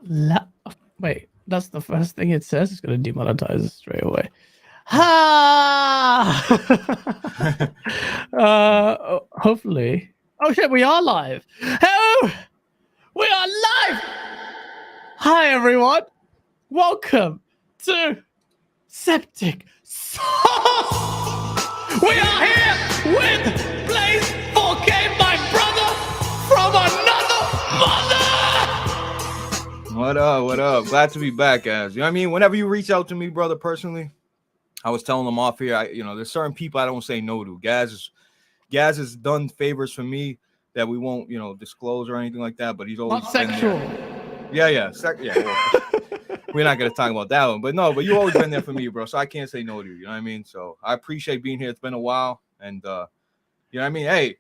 Wait, that's the first thing it says. It's going to demonetize it straight away. Ha! Hopefully. Oh shit, we are live. Oh, we are live. Hi everyone. Welcome to Septic Sauce. We are here with Blaze 4K, my brother from another mother. What up? What up? Glad to be back, guys. You know what I mean? Whenever you reach out to me, brother, personally, I was telling them off here. There's certain people I don't say no to. Gaz has done favors for me that we won't, disclose or anything like that. But he's always not sexual. Yeah. Well, we're not gonna talk about that one, but you always been there for me, bro. So I can't say no to you. You know what I mean? So I appreciate being here. It's been a while, and you know what I mean. Hey,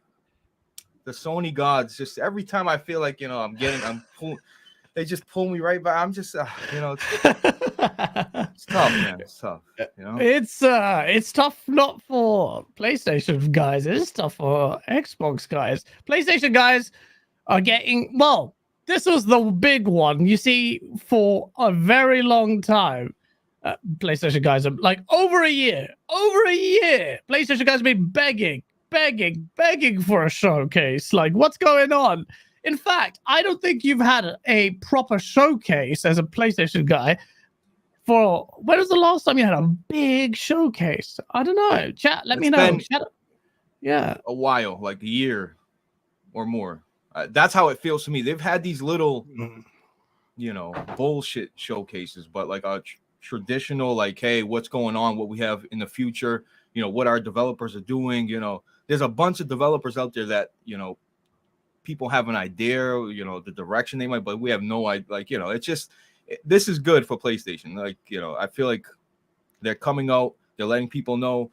the Sony gods, just every time I feel like they just pull me right back. I'm just, it's tough, man. It's tough. It's tough not for PlayStation guys. It's tough for Xbox guys. PlayStation guys are getting, this was the big one. You see, for a very long time, PlayStation guys are like over a year. PlayStation guys have been begging for a showcase. Like, what's going on? In fact, I don't think you've had a proper showcase as a PlayStation guy for, when was the last time you had a big showcase? I don't know. Chat, let me know. Yeah. A while, like a year or more. That's how it feels to me. They've had these little, bullshit showcases, but like a traditional, like, hey, what's going on, what we have in the future, what our developers are doing. There's a bunch of developers out there that, people have an idea, the direction they might, but we have no idea. Like, it's just, this is good for PlayStation. Like, I feel like they're coming out, they're letting people know.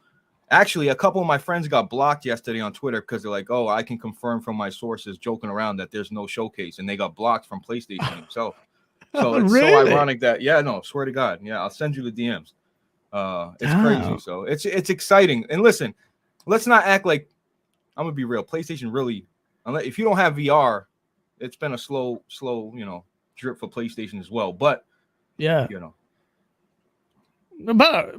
Actually, a couple of my friends got blocked yesterday on Twitter because they're like, oh, I can confirm from my sources joking around that there's no showcase, and they got blocked from PlayStation himself. So it's so ironic that, swear to God. Yeah, I'll send you the DMs. It's crazy. So it's exciting. And listen, let's not act like, I'm gonna be real. PlayStation really, if you don't have VR, it's been a slow, drip for PlayStation as well. But yeah, Well,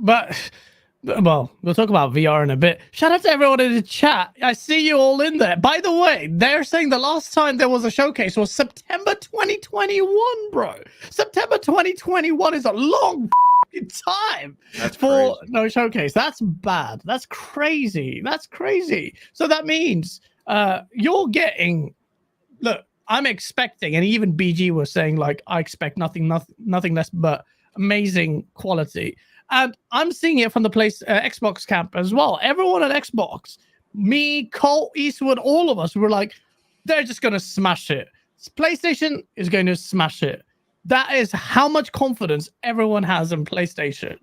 we'll talk about VR in a bit. Shout out to everyone in the chat. I see you all in there. By the way, they're saying the last time there was a showcase was September 2021, bro. September 2021 is a long time for no showcase. That's bad. That's crazy. So that means you're getting, look, I'm expecting, and even BG was saying, like, I expect nothing less but amazing quality. And I'm seeing it from the Xbox camp as well. Everyone at Xbox, me, Colt, Eastwood, all of us, were like, they're just going to smash it. PlayStation is going to smash it. That is how much confidence everyone has in PlayStation.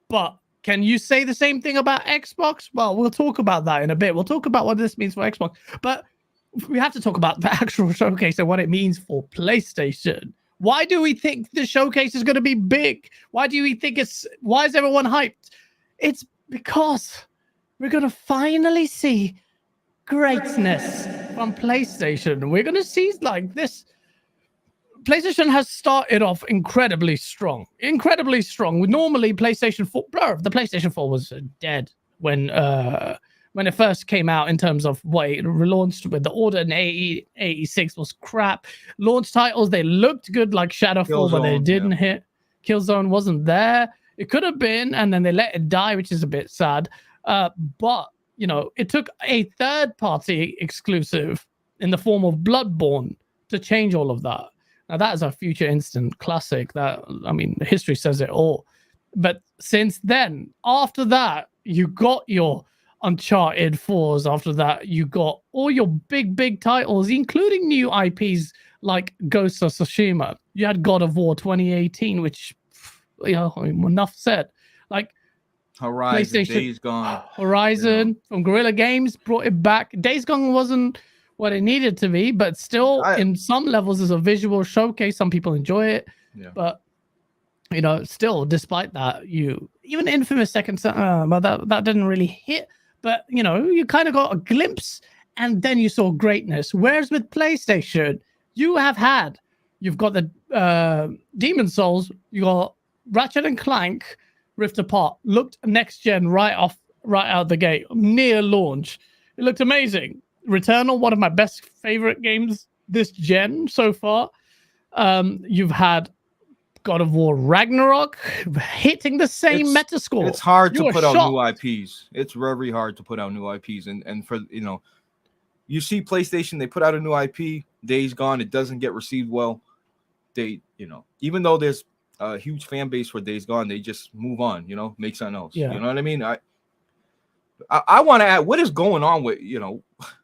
But can you say the same thing about Xbox? Well, we'll talk about that in a bit. We'll talk about what this means for Xbox. But we have to talk about the actual showcase and what it means for PlayStation. Why do we think the showcase is going to be big? Why is everyone hyped? It's because we're going to finally see greatness from PlayStation. We're going to see like this. PlayStation has started off incredibly strong. Normally, PlayStation 4, the PlayStation 4 was dead when it first came out, in terms of what it relaunched with. The Order and 86 was crap. Launch titles, they looked good, like Shadowfall, but they didn't hit. Killzone wasn't there. It could have been, and then they let it die, which is a bit sad. But, it took a third-party exclusive in the form of Bloodborne to change all of that. Now, that is a future instant classic. History says it all. But since then, after that, you got your Uncharted 4s. After that, you got all your big titles, including new IPs like Ghost of Tsushima. You had God of War 2018, which, enough said. Like Horizon, Days Gone. Horizon from Guerrilla Games brought it back. Days Gone wasn't what it needed to be, but still, in some levels, is a visual showcase. Some people enjoy it, but still, despite that, even Infamous Second Son, that didn't really hit. But, you kind of got a glimpse, and then you saw greatness. Whereas with PlayStation, you have had You've got the Demon Souls. You got Ratchet and Clank, Rift Apart. Looked next gen right out the gate, near launch. It looked amazing. Returnal, one of my best favorite games this gen so far. You've had God of War Ragnarok hitting the same Metascore. It's hard to put out new IPs. It's very hard to put out new IPs, and for you see PlayStation, they put out a new IP, Days Gone, it doesn't get received well. They, even though there's a huge fan base for Days Gone, they just move on, make something else. Yeah. You know what I mean? I want to add, what is going on with,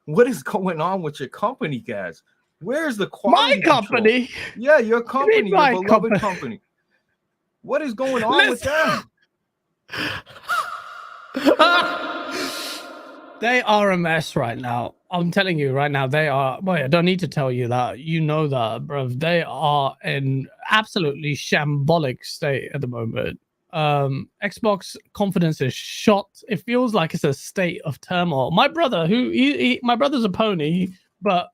what is going on with your company, guys? Where's the quality? My company? Yeah, your company, your beloved company. What is going on with them? They are a mess right now. I'm telling you right now, they are. Boy, I don't need to tell you that. You know that, bro. They are in absolutely shambolic state at the moment. Xbox confidence is shot. It feels like it's a state of turmoil. My brother, my brother's a pony, but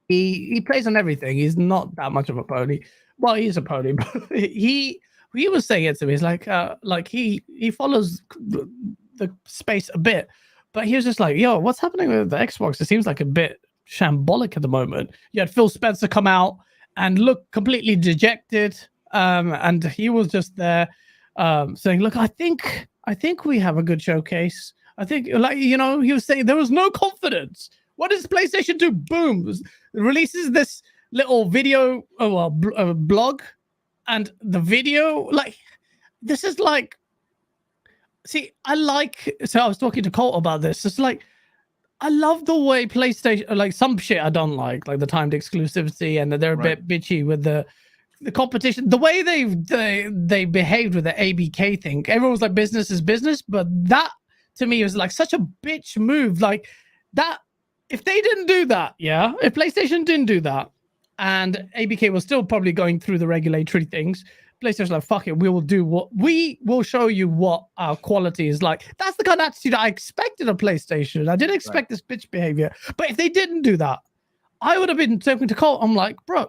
he plays on everything. He's not that much of a pony. Well, he's a pony, but he was saying it to me. He's like he follows the space a bit, but he was just like, yo, what's happening with the Xbox? It seems like a bit shambolic at the moment. You had Phil Spencer come out and look completely dejected, and he was just there saying, look, I think we have a good showcase. I think, he was saying there was no confidence. What does PlayStation do? Boom, releases this little video, blog, and the video, this is like, see, I was talking to Colt about this. It's like, I love the way PlayStation, some shit I don't like the timed exclusivity, and they're a bit bitchy with the competition. The way they behaved with the ABK thing, everyone was like, business is business, but that to me was like such a bitch move. Like that, if they didn't do that, if PlayStation didn't do that, and ABK was still probably going through the regulatory things, PlayStation's like, fuck it, we will show you what our quality is like. That's the kind of attitude I expected of PlayStation. I didn't expect this bitch behavior. But if they didn't do that, I would have been talking to Colt. I'm like, bro,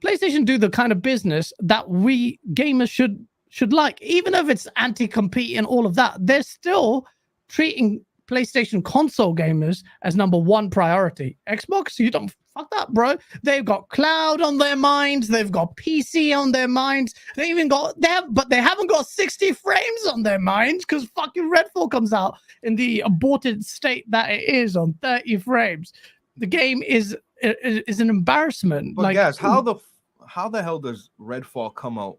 PlayStation do the kind of business that we gamers should like. Even if it's anti-compete and all of that, they're still treating PlayStation console gamers as number one priority. Xbox, you don't fuck that, bro. They've got cloud on their minds. They've got PC on their minds. They haven't got 60 frames on their minds because fucking Redfall comes out in the aborted state that it is on 30 frames. The game is an embarrassment. But guys, how the hell does Redfall come out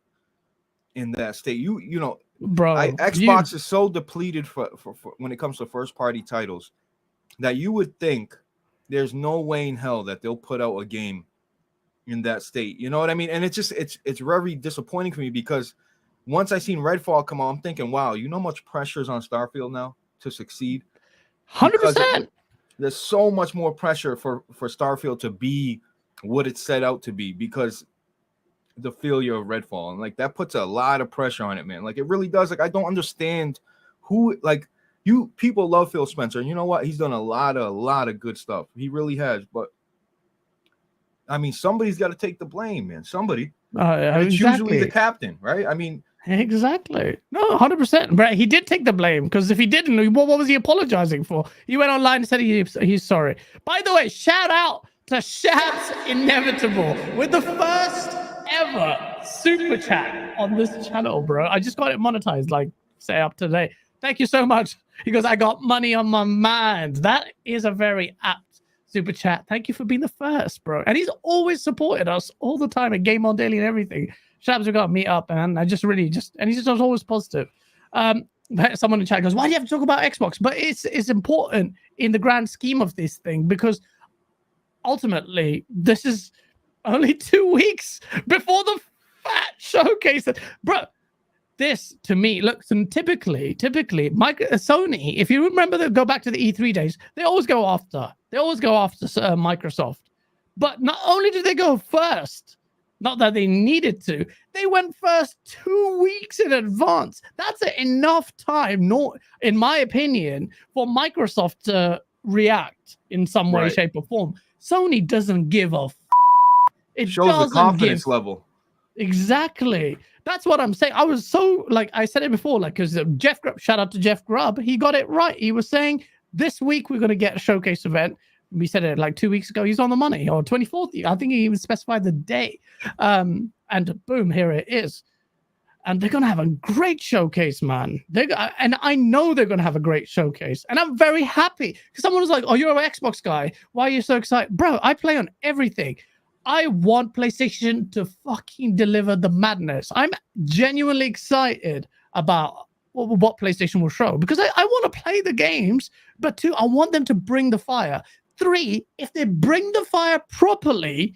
in that state? Bro, Xbox is so depleted for when it comes to first party titles that you would think there's no way in hell that they'll put out a game in that state. You know what I mean? And it's very disappointing for me, because once I seen Redfall come out, I'm thinking, wow, you know how much pressure is on Starfield now to succeed? 100%. There's so much more pressure for Starfield to be what it set out to be, because the failure of Redfall, and that puts a lot of pressure on it, man. It really does. I don't understand who, you people love Phil Spencer, and you know what? He's done a lot of good stuff. He really has. But I mean, somebody's got to take the blame, man. Somebody. It's usually the captain, right? I mean, exactly. No, 100%. But he did take the blame, because if he didn't, what was he apologizing for? He went online and said he's sorry. Say the way, shout out to Shabs Inevitable with the first ever super chat on this channel, bro. I just got it monetized say up today. Thank you so much. He goes, I got money on my mind. That is a very apt super chat. Thank you for being the first, bro. And he's always supported us all the time at Game On Daily and everything. Shabs, we got to meet up, and I just really and he's just always positive. Someone in the chat goes, why do you have to talk about Xbox? But it's important in the grand scheme of this thing, because ultimately this is only 2 weeks before the fat showcase. Bro, this to me looks, and typically Sony, if you remember, go back to the E3 days, they always go after Microsoft. But not only did they go first, not that they needed to, they went first 2 weeks in advance. That's enough time, in my opinion, for Microsoft to react in some way, shape, or form. Sony doesn't give a It Shows the doesn't confidence give level. exactly. That's what I'm saying. I was so like I said it before, like because Jeff Grubb, shout out to Jeff Grubb, he got it right. He was saying this week we're going to get a showcase event. We said it like 2 weeks ago. He's on the money, or 24th. I think he even specified the day. And boom, here it is. And they're going to have a great showcase, man. And I know they're going to have a great showcase. And I'm very happy because someone was like, oh, you're an Xbox guy. Why are you so excited? Bro, I play on everything. I want PlayStation to fucking deliver the madness. I'm genuinely excited about what PlayStation will show because I want to play the games, but two, I want them to bring the fire. Three, if they bring the fire properly,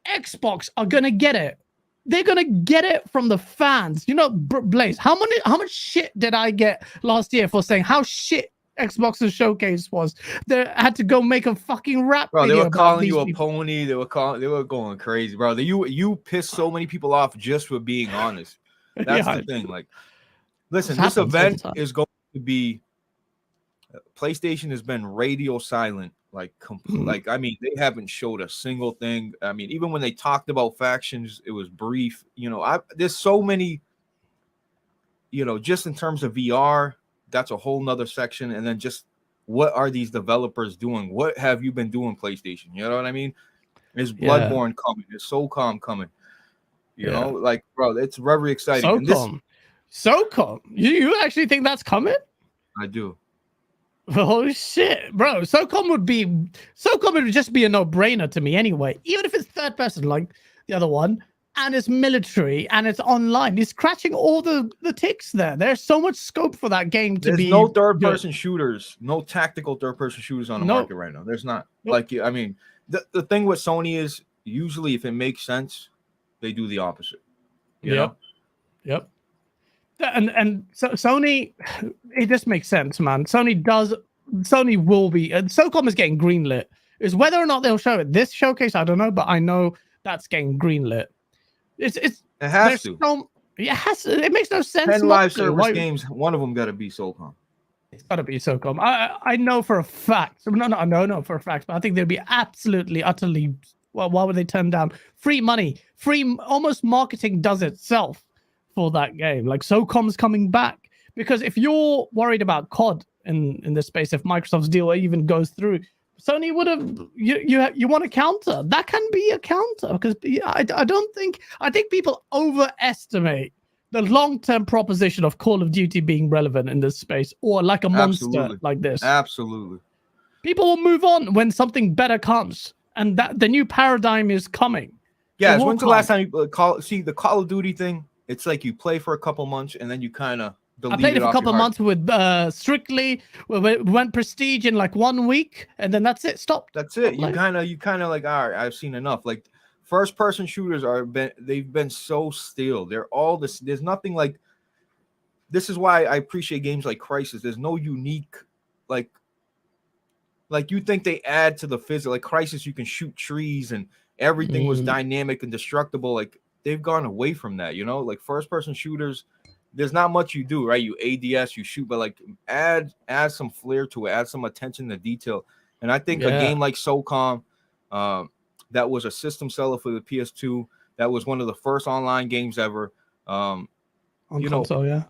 Xbox are going to get it. They're gonna get it from the fans. You know, Blaze, how much shit did I get last year for saying how shit Xbox's showcase was? They had to go make a fucking rap Bro, video. they were calling you a people. pony. They were going crazy, bro. You pissed so many people off just for being honest. That's the thing. Like, listen, this event is going to be. PlayStation has been radio silent. Like, like I mean, they haven't showed a single thing. I mean, even when they talked about factions, it was brief. You know, there's so many. You know, just in terms of VR, that's a whole nother section. And then just what are these developers doing? What have you been doing, PlayStation? You know what I mean? Is Bloodborne coming? Is SOCOM coming? You know, like, bro, it's very exciting. SOCOM. You actually think that's coming? I do. Oh shit, bro! SOCOM would just be a no-brainer to me anyway. Even if it's third person like the other one, and it's military and it's online, it's scratching all the ticks there. There's so much scope for that game to be. There's no third-person shooters, no tactical third-person shooters on the market right now. There's not. Like, I mean, the thing with Sony is usually if it makes sense, they do the opposite. You know? Yep. And so Sony, it just makes sense, man. Sony will be, and SOCOM is getting greenlit. Is whether or not they'll show it this showcase, I don't know, but I know that's getting greenlit. It has to. It has to. It makes no sense. 10 live service games, one of them got to be SOCOM. It's got to be SOCOM. I know for a fact. No, for a fact. But I think they'd be absolutely, utterly. Well, why would they turn down free money? Almost marketing does itself for that game. Like SOCOM's coming back because if you're worried about COD in this space, if Microsoft's deal even goes through, Sony would have you want a counter. That can be a counter because I think people overestimate the long-term proposition of Call of Duty being relevant in this space or like a monster like this. Absolutely. People will move on when something better comes and that the new paradigm is coming. Yeah, when's the last time you see the Call of Duty thing? It's like you play for a couple months and then you kind of delete it. I played it for a couple months with Strictly. We went Prestige in like 1 week, and then that's it. Stopped. That's it. You kind of like, all right, I've seen enough. Like first person shooters they've been so still. They're all this. There's nothing like. This is why I appreciate games like Crysis. There's no unique like you think they add to the physics. Like Crysis, you can shoot trees and everything was dynamic and destructible. Like. They've gone away from that, you know, like first person shooters. There's not much you do, right? You ADS, you shoot, but like add some flair to it, add some attention to detail. And I think a game like SOCOM, that was a system seller for the PS2. That was one of the first online games ever. On console,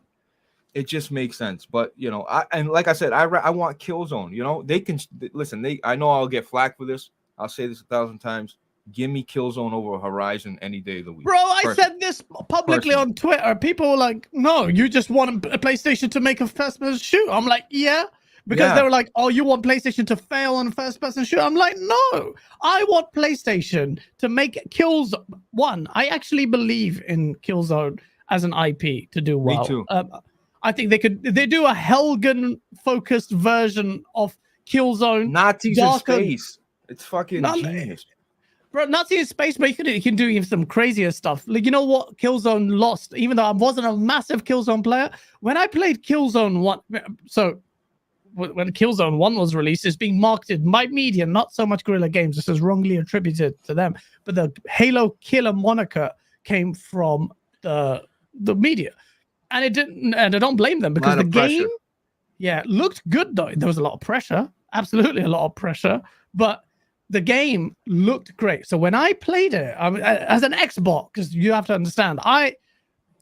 it just makes sense. But you know, like I said, I want Killzone. You know, they can listen. I know I'll get flack for this. I'll say this 1,000 times. Give me Killzone over Horizon any day of the week. Bro, I said this publicly on Twitter. People were like, no, you just want a PlayStation to make a first-person shoot. I'm like, yeah. Because they were like, oh, you want PlayStation to fail on first-person shoot? I'm like, no. I want PlayStation to make Killzone. One, I actually believe in Killzone as an IP to do well. Me too. I think they do a Helgen-focused version of Killzone. Nazis in space. It's fucking genius. Bro, Nazi in space, but you can do even some crazier stuff. Like, you know what Killzone lost? Even though I wasn't a massive Killzone player, when I played Killzone 1, so when Killzone 1 was released, it's being marketed by media, not so much Guerrilla Games. This is wrongly attributed to them. But the Halo Killer moniker came from the media. And it didn't, and I don't blame them because the game, looked good though. There was a lot of pressure. Absolutely a lot of pressure. But the game looked great. So when I played it as an Xbox, because you have to understand,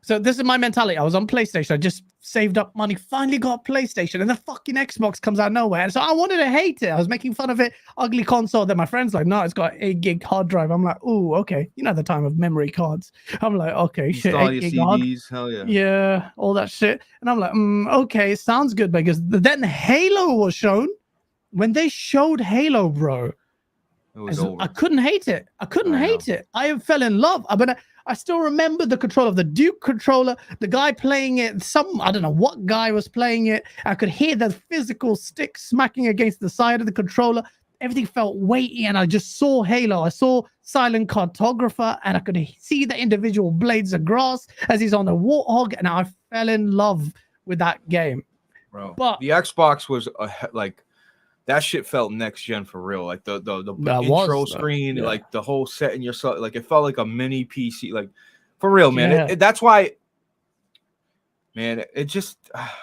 so this is my mentality. I was on PlayStation. I just saved up money, finally got a PlayStation, and the fucking Xbox comes out of nowhere. And so I wanted to hate it. I was making fun of it, ugly console. Then my friend's like, no, it's got 8 gig hard drive. I'm like, oh, okay. You know the time of memory cards. I'm like, okay, shit, Install 8 your gig hard. CDs, hell yeah. Yeah, all that shit. And I'm like, okay, sounds good. Because then Halo was shown. When they showed Halo, bro, It was over. I couldn't hate it. I couldn't hate it. I fell in love. I still remember the control of the Duke controller, the guy playing it. I don't know what guy was playing it. I could hear the physical stick smacking against the side of the controller. Everything felt weighty, and I just saw Halo. I saw Silent Cartographer, and I could see the individual blades of grass as he's on the Warthog, and I fell in love with that game. Bro, but the Xbox was like, that shit felt next gen for real. Like the intro screen, like the whole set in yourself, like it felt like a mini PC, like for real, man. Yeah. That's why, man. It just,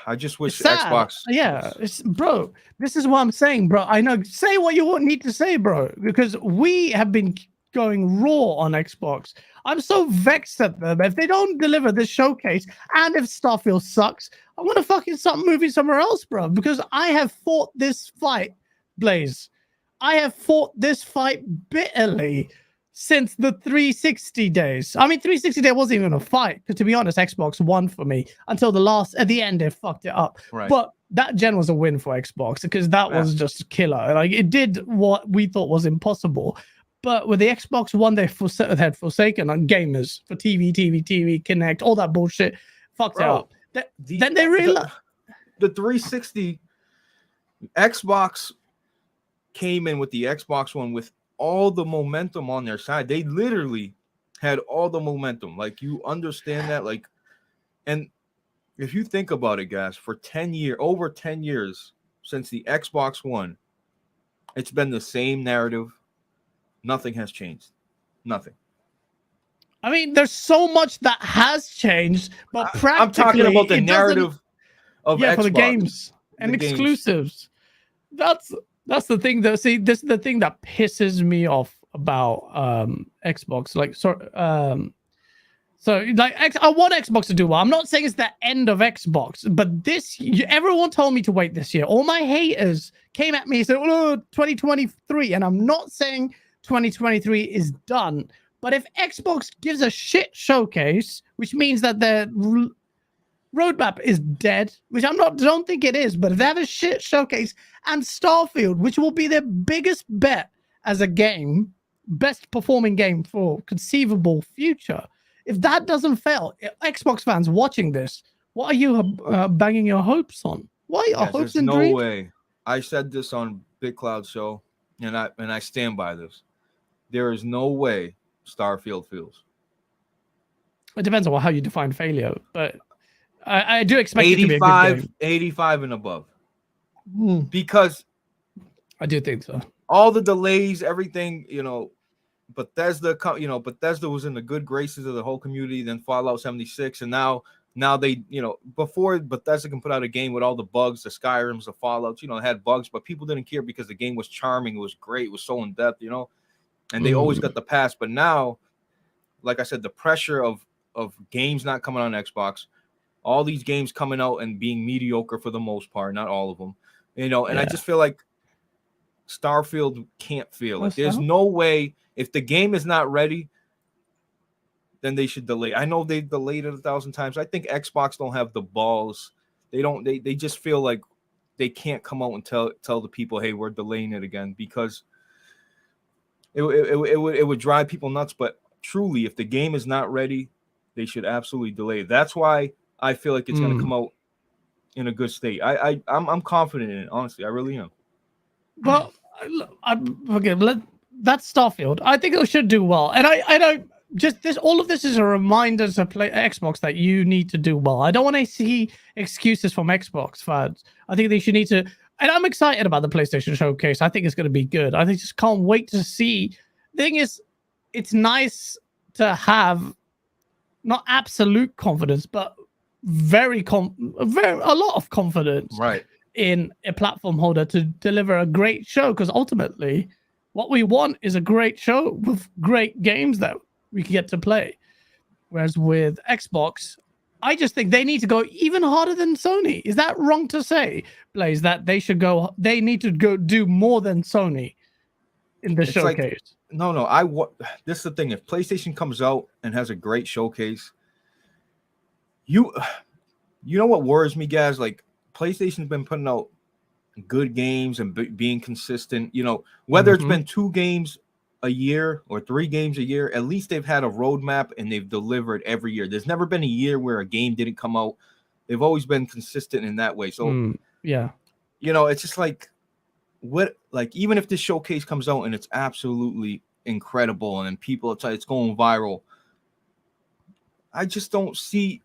I just wish Xbox. Yeah, bro. This is what I'm saying, bro. I know. Say what you need to say, bro, because we have been going raw on Xbox. I'm so vexed at them. If they don't deliver this showcase, and if Starfield sucks, I want to fucking start moving somewhere else, bro. Because I have fought this fight, Blaze. I have fought this fight bitterly since the 360 days. I mean, 360 day wasn't even a fight. Because to be honest, Xbox won for me until at the end, they fucked it up. Right. But that gen was a win for Xbox because that was just killer. Like it did what we thought was impossible. But with the Xbox One, they had forsaken on gamers for TV, Connect, all that bullshit. Fucked it up. Then they realized the 360 Xbox came in with the Xbox One with all the momentum on their side. They literally had all the momentum. Like, you understand that? Like, and if you think about it, guys, for over 10 years since the Xbox One, it's been the same narrative. Nothing has changed. Nothing. I mean, there's so much that has changed, but practically, I'm talking about the narrative of Xbox, for the games and exclusives. That's the thing that this is the thing that pisses me off about Xbox. Like, so like I want Xbox to do well. I'm not saying it's the end of Xbox, but everyone told me to wait this year. All my haters came at me and said, "Oh, 2023," and I'm not saying 2023 is done. But if Xbox gives a shit showcase, which means that their roadmap is dead, which don't think it is, but if they have a shit showcase and Starfield, which will be their biggest bet as a game, best performing game for conceivable future, if that doesn't fail, Xbox fans watching this, what are you banging your hopes on? What are hopes and dreams? No way. I said this on Big Cloud Show, and I stand by this. There is no way Starfield feels. It depends on how you define failure, but I do expect 85, it to be a good game. 85 and above. Because I do think so. All the delays, everything, Bethesda was in the good graces of the whole community, then Fallout 76, and now they, before Bethesda can put out a game with all the bugs, the Skyrims, the Fallouts, it had bugs, but people didn't care because the game was charming, it was great, it was so in depth, and they always got the pass. But now, like I said, the pressure of games not coming on Xbox, all these games coming out and being mediocre for the most part, not all of them, and I just feel like Starfield can't feel it. There's no way, if the game is not ready, then they should delay. I know they've delayed it 1,000 times. I think Xbox don't have the balls. They just feel like they can't come out and tell the people, hey, we're delaying it again, because it would drive people nuts. But truly, if the game is not ready, they should absolutely delay it. That's why I feel like it's going to come out in a good state. I'm confident in it, honestly. I really am. Well, that's Starfield. I think it should do well, and I don't just this. All of this is a reminder to play Xbox that you need to do well. I don't want to see excuses from Xbox fans. I think they should need to. And I'm excited about the PlayStation Showcase. I think it's going to be good. I just can't wait to see. The thing is, it's nice to have not absolute confidence, but a lot of confidence, right, in a platform holder to deliver a great show, because ultimately What we want is a great show with great games that we can get to play. Whereas with Xbox, I just think they need to go even harder than Sony. Is that wrong to say, Blaze, that they need to go do more than Sony in the It's like, showcase? no. This is the thing. If PlayStation comes out and has a great showcase, you know what worries me, guys? Like, PlayStation's been putting out good games and being consistent. You know, whether it's been 2 games a year or 3 games a year, at least they've had a roadmap and they've delivered every year. There's never been a year where a game didn't come out. They've always been consistent in that way. So yeah, you know, it's just like, even if this showcase comes out and it's absolutely incredible and then people it's going viral, I just don't see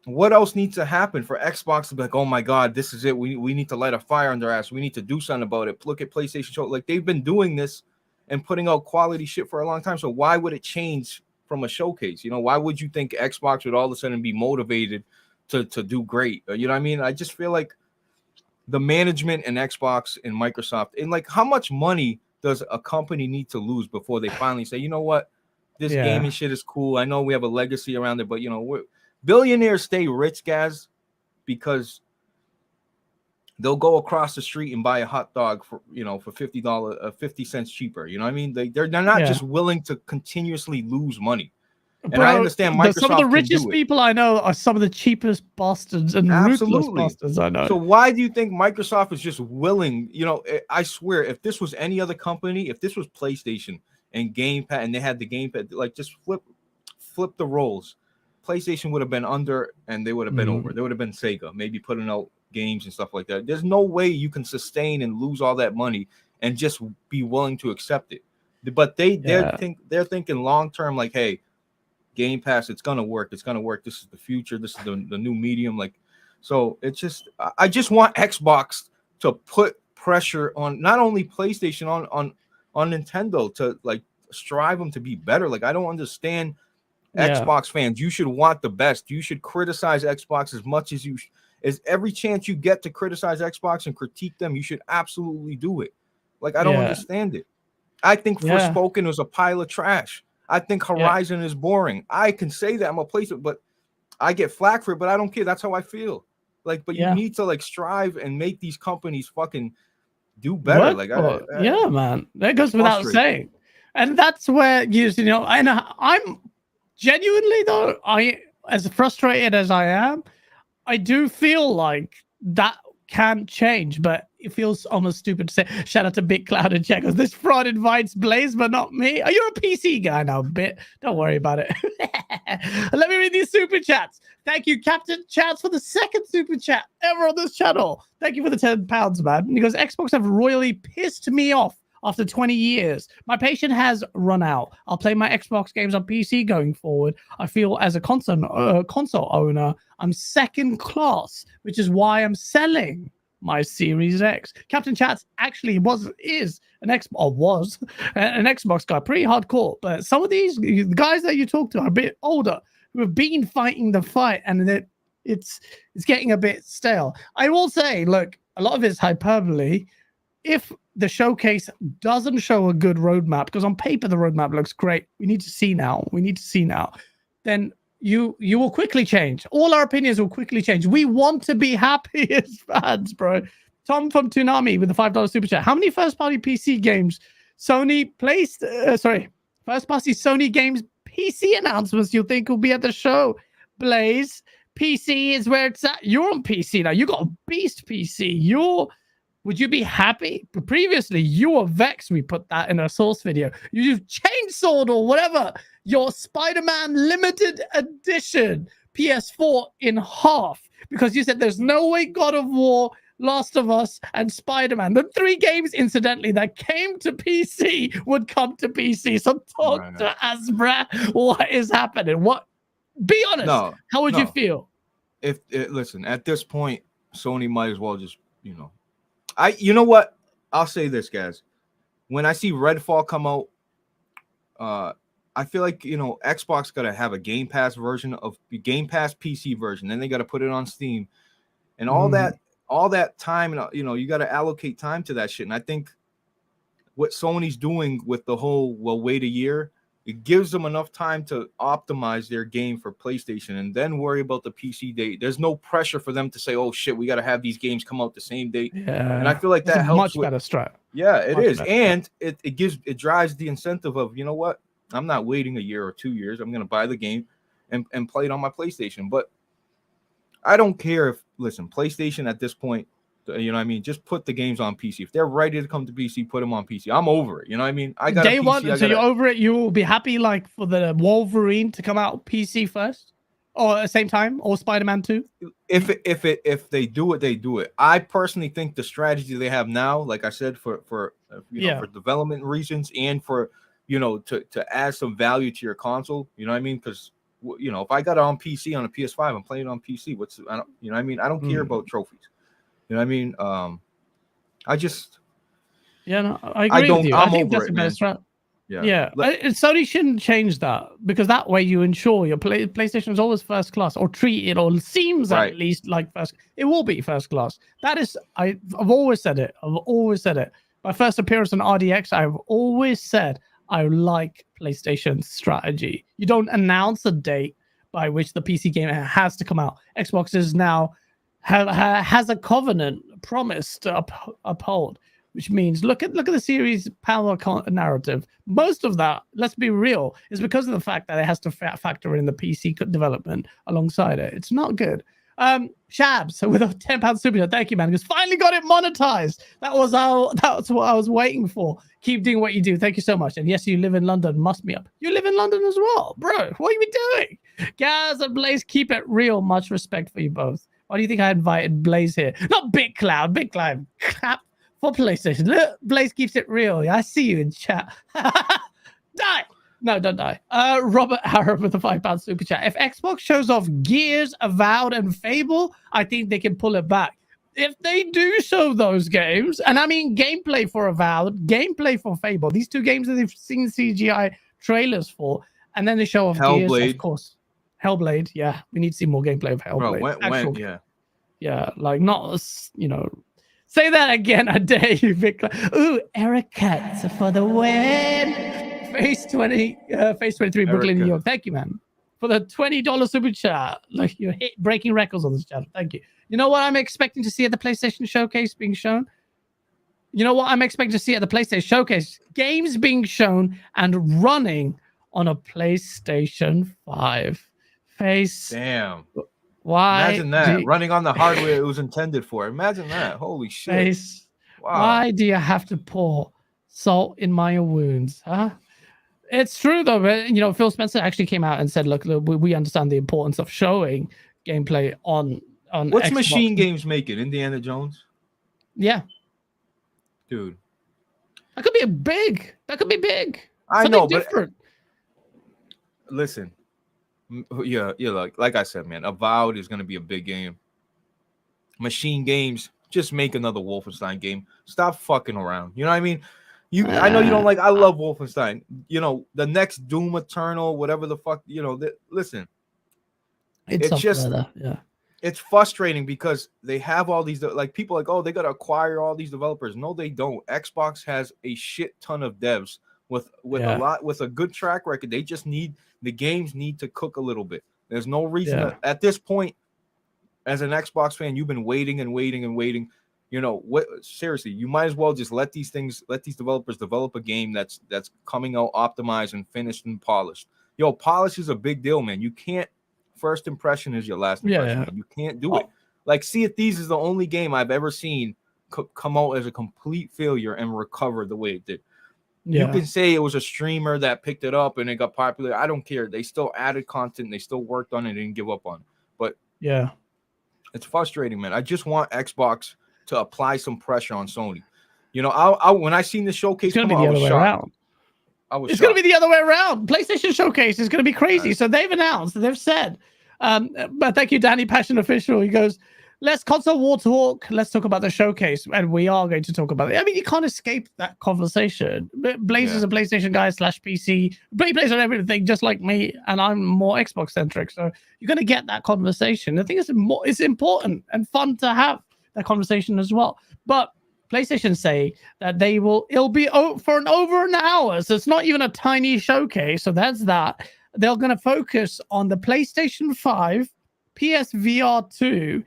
what else needs to happen for Xbox to be like, oh my God, this is it. We need to light a fire under our ass. We need to do something about it. Look at PlayStation show. Like, they've been doing this and putting out quality shit for a long time. So why would it change from a showcase? You know, why would you think Xbox would all of a sudden be motivated to do great? You know what I mean? I just feel like the management and Xbox and Microsoft, and like, how much money does a company need to lose before they finally say, you know what, this gaming shit is cool. I know we have a legacy around it, but you know, billionaires stay rich, guys, because they'll go across the street and buy a hot dog for, you know, for $50, 50 cents cheaper. You know what I mean? They're not just willing to continuously lose money. And I understand Microsoft some of the richest can do it. people I know are some of the cheapest bastards and ruthless bastards I know. So why do you think Microsoft is just willing? You know, I swear, if this was any other company, if this was PlayStation and Game Pass, and they had the Game Pass, like, just flip the roles, PlayStation would have been under and they would have been over. They would have been Sega, maybe putting out games and stuff like that. There's no way you can sustain and lose all that money and just be willing to accept it. But they're thinking long term, like, hey, Game Pass, it's gonna work. It's gonna work. This is the future. This is the new medium. Like, so it's just, I just want Xbox to put pressure on not only PlayStation, on Nintendo, to like strive them to be better. Like, I don't understand Xbox fans. You should want the best. You should criticize Xbox as much as as every chance you get to criticize Xbox and critique them, you should absolutely do it. Like, I don't understand it. I think Forspoken was a pile of trash. I think Horizon is boring. I can say that I'm a place, but I get flack for it, but I don't care. That's how I feel. Like, but you need to like strive and make these companies fucking do better. Like, man, that goes without saying. And that's where you know, and I'm genuinely, though, as frustrated as I am, I do feel like that can change, but it feels almost stupid to say. Shout out to Big Cloud and Checkers. This fraud invites Blaze, but not me. Are you a PC guy now, Bit? Don't worry about it. Let me read these super chats. Thank you, Captain Chats, for the second super chat ever on this channel. Thank you for the £10, man. Because Xbox have royally pissed me off after 20 years. My patience has run out. I'll play my Xbox games on PC going forward. I feel as a console owner, I'm second class, which is why I'm selling my Series X. Captain Chats actually is an Xbox guy, pretty hardcore. But some of these guys that you talk to are a bit older, who have been fighting the fight, and it's getting a bit stale. I will say, look, a lot of it's hyperbole. If the showcase doesn't show a good roadmap, because on paper the roadmap looks great, we need to see now, then you will quickly change. All our opinions will quickly change. We want to be happy as fans, bro. Tom from Toonami with the $5 super chat. How many first-party PC games first-party Sony games PC announcements you think will be at the show? Blaze, PC is where it's at. You're on PC now. You got a beast PC. Would you be happy? Previously, you were vexed. We put that in a source video. You've chainsawed or whatever your Spider-Man limited edition PS4 in half because you said there's no way God of War, Last of Us, and Spider-Man, the 3 games, incidentally, that came to PC would come to PC. So talk to us, bruh. What is happening? Be honest. No, how would you feel? Listen, at this point, Sony might as well just, you know what? I'll say this, guys. When I see Redfall come out, I feel like, Xbox got to have a Game Pass version of the Game Pass PC version. Then they got to put it on Steam and all that time. And, you got to allocate time to that shit. And I think what Sony's doing with the whole wait a year, it gives them enough time to optimize their game for PlayStation and then worry about the PC date. There's no pressure for them to say, oh shit, we got to have these games come out the same date. Yeah, and I feel like that's that a helps much better strat. Yeah, it much is. better. And it drives the incentive of, you know what, I'm not waiting a year or 2 years. I'm gonna buy the game and play it on my PlayStation. But I don't care if, listen, PlayStation at this point, you know what I mean, just put the games on PC. If they're ready to come to PC, put them on PC. I'm over it. You know what I mean? I got Day a PC. one, so you're over it. You will be happy like for the Wolverine to come out PC first, or at the same time, or Spider-Man 2. If they do it, they do it. I personally think the strategy they have now, like I said, for for development reasons and for to add some value to your console. You know what I mean? Because if I got it on PC on a PS5, I'm playing it on PC. I don't care about trophies. You know what I mean? I agree with you. I think over that's it, a man. better strat. Yeah. Sony shouldn't change that, because that way you ensure your PlayStation is always first class, or treat it, or seems at least like first. It will be first class. That is, I've always said it. My first appearance on RDX, I've always said I like PlayStation's strategy. You don't announce a date by which the PC game has to come out. Xbox is now has a covenant promise to uphold, which means look at the series power narrative. Most of that, let's be real, is because of the fact that it has to factor in the PC development alongside it. It's not good. Shabs with a £10 super chat. Thank you, man. Because finally got it monetized. That's what I was waiting for. Keep doing what you do. Thank you so much. And yes, you live in London. Must be up. You live in London as well, bro. What are you doing? Gaz and Blaze, keep it real. Much respect for you both. Why do you think I invited Blaze here? Not Big Cloud. Big Cloud. Clap for PlayStation. Look, Blaze keeps it real. I see you in chat. Die. No, don't die. Robert Harrop with a £5 super chat. If Xbox shows off Gears, Avowed, and Fable, I think they can pull it back. If they do show those games, and I mean gameplay for Avowed, gameplay for Fable, these two games that they've seen CGI trailers for, and then they show off Gears, of course. Hellblade, yeah. We need to see more gameplay of Hellblade. Bro, yeah, like not, say that again, I dare you, Vic. Ooh, Eric Katz for the win. Phase 23, Brooklyn, New York. Thank you, man, for the $20 super chat. Like, you're breaking records on this channel. Thank you. You know what I'm expecting to see at the PlayStation Showcase being shown? You know what I'm expecting to see at the PlayStation Showcase? Games being shown and running on a PlayStation 5. Damn. Why? Imagine that. Running on the hardware it was intended for. Imagine that. Holy shit. Wow. Why do you have to pour salt in my wounds, huh? It's true, though. But, Phil Spencer actually came out and said, look, we understand the importance of showing gameplay on What's Xbox. Machine Games making? Indiana Jones? Yeah. Dude. That could be big. I know, different. But listen. Yeah, like I said, man, Avowed is going to be a big game. Machine Games, just make another Wolfenstein game. Stop fucking around. You know what I mean? I know you don't like. I love Wolfenstein. The next Doom Eternal, whatever the fuck. Listen, it's just it's frustrating because they have all these people like, oh, they got to acquire all these developers. No, they don't. Xbox has a shit ton of devs with a good track record. They just the games need to cook a little bit. There's no reason at this point, as an Xbox fan, you've been waiting and waiting and waiting. Seriously, you might as well just let these developers develop a game that's coming out optimized and finished and polished. Polish is a big deal, man. You can't, first impression is your last impression. You can't do it. Like, Sea of Thieves is the only game I've ever seen come out as a complete failure and recover the way it did. You can say it was a streamer that picked it up and it got popular. I don't care. They still added content. They still worked on it and didn't give up on it. But it's frustrating, man. I just want Xbox to apply some pressure on Sony. When I seen the showcase come out, I was shocked. It's going to be the other way around. PlayStation Showcase is going to be crazy. So they've announced, they've said. But thank you, Danny Passion Official. He goes, let's console war talk. Let's talk about the showcase. And we are going to talk about it. I mean, you can't escape that conversation. Blaze is a PlayStation guy / PC. Plays on everything just like me. And I'm more Xbox centric. So you're going to get that conversation. I think it's important and fun to have that conversation as well. But PlayStation say that it'll be for over an hour. So it's not even a tiny showcase. So that's that. They're going to focus on the PlayStation 5, PSVR2,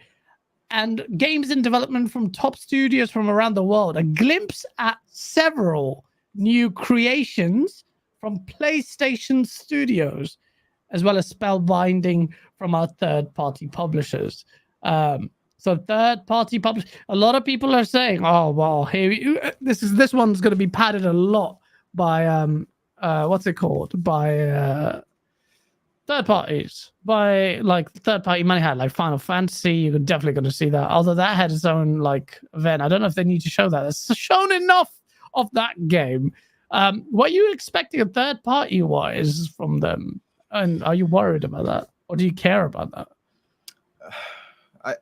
and games in development from top studios from around the world. A glimpse at several new creations from PlayStation Studios, as well as spellbinding from our third-party publishers. So third-party publishers. A lot of people are saying, "Oh, well, this one's going to be padded a lot by what's it called? By third parties, by like third-party money had like Final Fantasy. You're definitely going to see that. Although that had its own like event. I don't know if they need to show that. It's shown enough of that game. What are you expecting a third-party wise from them? And are you worried about that, or do you care about that?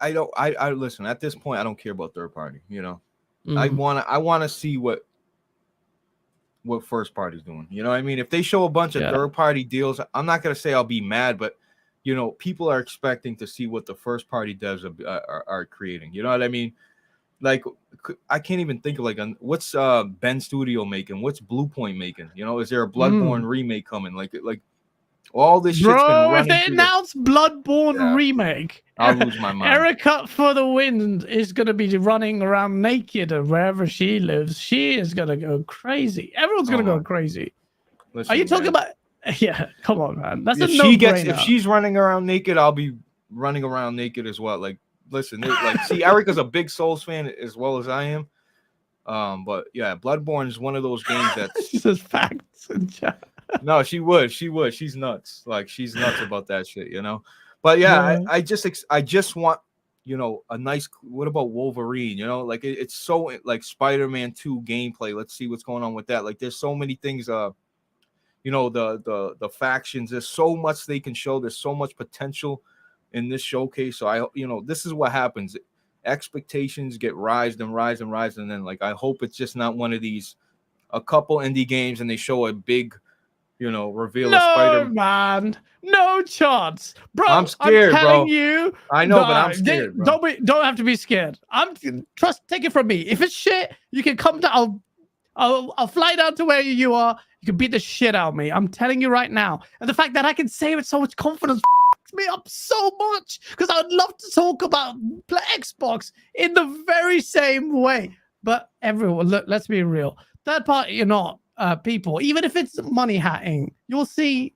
I don't. I listen. At this point, I don't care about third party. You know, I Mm. want to see what first party's doing. You know what I mean? If they show a bunch of third party deals, I'm not gonna say I'll be mad, but you know, people are expecting to see what the first party devs are creating. You know what I mean? Like, I can't even think of like what's Ben Studio making? What's Bluepoint making? You know, is there a Bloodborne remake coming? Like all this shit's been running. If they announce Bloodborne remake, I'll lose my mind. Erica for the Wind is going to be running around naked or wherever she lives. She is going to go crazy. Everyone's going to go crazy. Listen, are you talking about? Yeah, come on, man. That's if if she's running around naked, I'll be running around naked as well. Like, listen, see, Erica's a big Souls fan as well as I am. But yeah, Bloodborne is one of those games that's just facts in chat. No, she would. She's nuts. Like, she's nuts about that shit, you know. But yeah, I just want, you know, a nice. What about Wolverine? You know, like it's so like Spider-Man 2 gameplay. Let's see what's going on with that. Like, there's so many things. You know, the factions. There's so much they can show. There's so much potential in this showcase. So this is what happens. Expectations get rise and rise and rise, and then like I hope it's just not one of these, a couple indie games, and they show a big, you know, reveal of Spider-Man. Man, no chance, bro. I'm scared, I'm telling you. I know, but I'm scared, bro. Don't have to be scared. Take it from me. If it's shit, you can come down. I'll fly down to where you are. You can beat the shit out of me. I'm telling you right now. And the fact that I can say it with so much confidence me up so much, because I would love to talk about Xbox in the very same way. But everyone, look, let's be real. Third party or not, people, even if it's money hatting, you'll see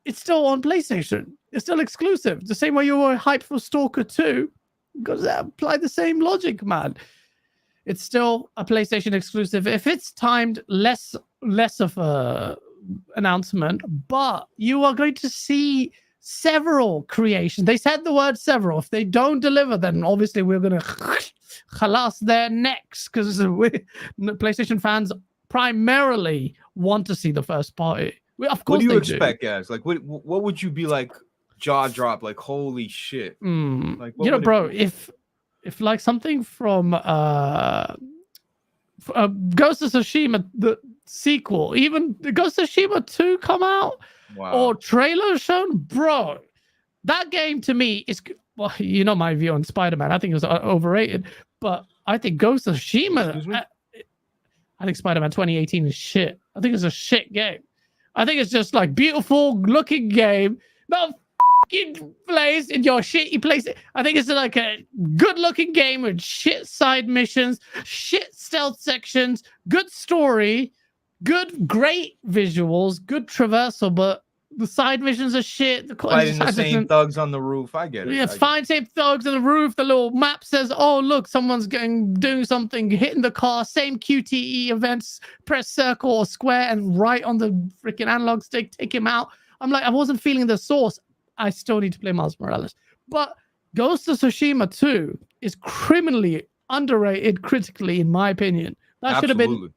it's still on PlayStation. It's still exclusive. The same way you were hyped for Stalker 2, because that apply the same logic, man. It's still a PlayStation exclusive. If it's timed, less of a announcement, but you are going to see several creations. They said the word several. If they don't deliver, then obviously we're going to khalas their necks, because PlayStation fans primarily want to see the first party. Of course, what do you expect, guys? Like, what would you be like, jaw drop, like, holy shit? Like, you know, bro, if like something from Ghost of Tsushima, the sequel, even the Ghost of Tsushima 2 come out, or trailer shown, bro, that game to me is, well, you know my view on Spider-Man. I think it was overrated, but I think Ghost of Tsushima, I think Spider-Man 2018 is shit. I think it's a shit game. I think it's just like beautiful looking game, not fucking place in your shitty place. I think it's like a good looking game with shit side missions, shit stealth sections, good story, great visuals, good traversal, but the side missions are shit. Fighting the same thugs on the roof. I get it. Yeah, it's fine. Same thugs on the roof. The little map says, "Oh, look, someone's doing something, hitting the car." Same QTE events. Press circle or square and right on the freaking analog stick. Take him out. I'm like, I wasn't feeling the source. I still need to play Miles Morales. But Ghost of Tsushima 2 is criminally underrated critically, in my opinion. That should have been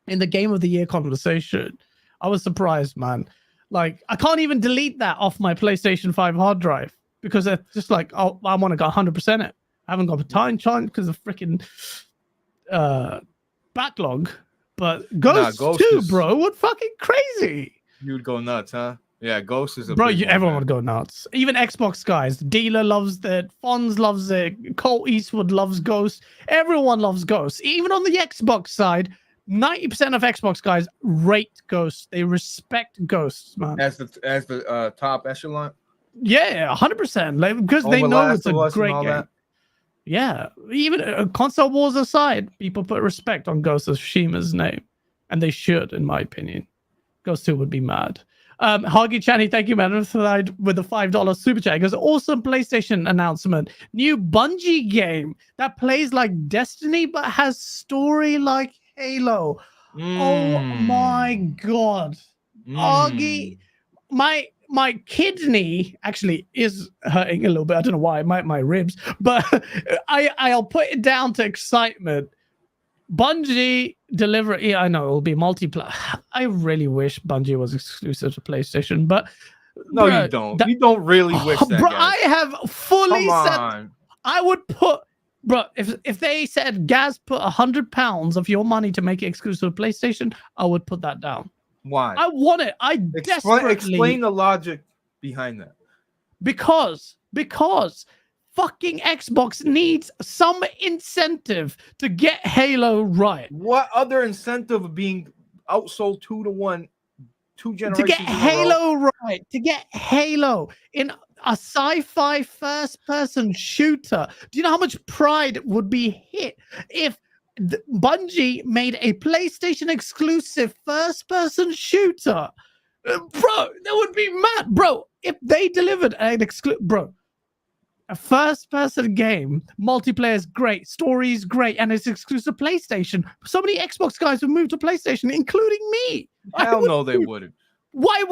in the Game of the Year conversation. I was surprised, man. Like, I can't even delete that off my PlayStation 5 hard drive, because it's just like, oh, I want to go 100% it. I haven't got the time because of freaking backlog. But Ghost 2, bro, what fucking crazy. You'd go nuts, huh? Yeah, Ghost is a Bro, big one, everyone man. would go nuts. Even Xbox guys. Dealer loves it. Fonz loves it. Colt Eastwood loves Ghost. Everyone loves Ghost. Even on the Xbox side, 90% of Xbox guys rate Ghost. They respect Ghosts, man. As the top echelon. Yeah, 100%. Like, because they Over know Last it's a of Us and great all game. that. Yeah, even console wars aside, people put respect on Ghost of Tsushima's name, and they should, in my opinion. Ghost 2 would be mad. Hagi Chani, thank you, man, for that with the $5 super chat. He goes, awesome PlayStation announcement. New Bungie game that plays like Destiny but has story like Halo. Oh my god. Hagi, my kidney actually is hurting a little bit. I don't know why, my ribs, but I'll put it down to excitement. Bungie deliver. Yeah, I know it'll be multiplayer. I really wish Bungie was exclusive to PlayStation, but No, bruh, you don't. You don't really wish that, bro, guys. I have fully Come said on. I would put, bro. If they said, Gaz, put £100 of your money to make it exclusive to PlayStation, I would put that down. Why? I want it. I desperately explain the logic behind that. Because fucking Xbox needs some incentive to get Halo right. What other incentive of being outsold 2-1, 2 generations To get in a row? Halo right, to get Halo in a sci-fi first-person shooter. Do you know how much pride would be hit if Bungie made a PlayStation exclusive first-person shooter? Bro, that would be mad. Bro, if they delivered an a first-person game, multiplayer is great, story is great, and it's exclusive to PlayStation. So many Xbox guys would move to PlayStation, including me. Hell no, they wouldn't. Why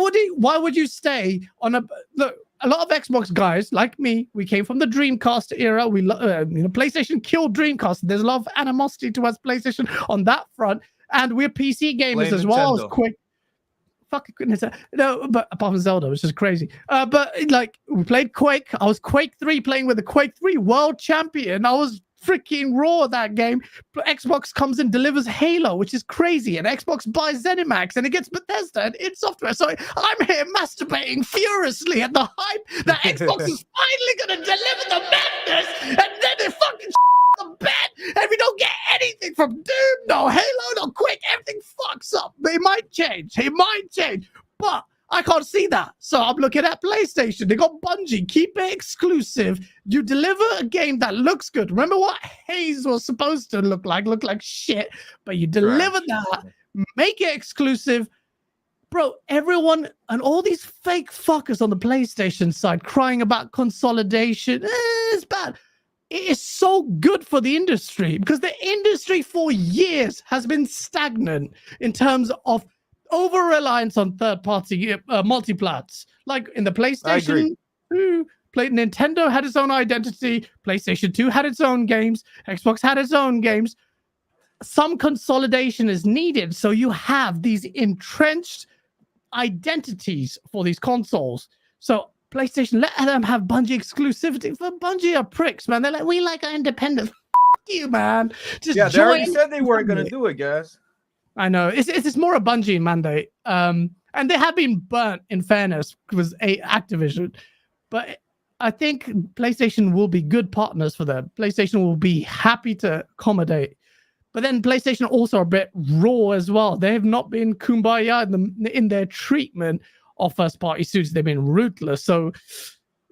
would you stay on a look? A lot of Xbox guys like me, we came from the Dreamcast era. We PlayStation killed Dreamcast. There's a lot of animosity towards PlayStation on that front, and we're PC gamers Blame as well. Nintendo. As quick. Fucking goodness. No, but apart from Zelda, which is crazy. But like we played Quake. I was Quake 3 playing with the Quake 3 world champion. I was freaking raw at that game. But Xbox comes and delivers Halo, which is crazy. And Xbox buys ZeniMax and it gets Bethesda and id Software. So I'm here masturbating furiously at the hype that Xbox is finally going to deliver the madness. And then they fucking the bed, and we don't get anything from Doom, no Halo, no Quake. Everything fucks up. They might change. It might change, but I can't see that. So I'm looking at PlayStation. They got Bungie. Keep it exclusive. You deliver a game that looks good. Remember what Haze was supposed to look like? Look like shit, but you deliver that. Make it exclusive. Bro, everyone and all these fake fuckers on the PlayStation side crying about consolidation. It's bad. It is so good for the industry because the industry for years has been stagnant in terms of over-reliance on third-party multiplats. Like in the PlayStation 2, Nintendo had its own identity, PlayStation 2 had its own games, Xbox had its own games. Some consolidation is needed, so you have these entrenched identities for these consoles. So PlayStation, let them have Bungie exclusivity. For Bungie are pricks, man. They're like, we like our independent. Fuck you, man. Just yeah, they already said they weren't going to do it, guys. I know. It's more a Bungie mandate. And they have been burnt, in fairness, because Activision. But I think PlayStation will be good partners for them. PlayStation will be happy to accommodate. But then PlayStation also are a bit raw as well. They have not been kumbaya in their treatment of first-party studios. They've been ruthless. So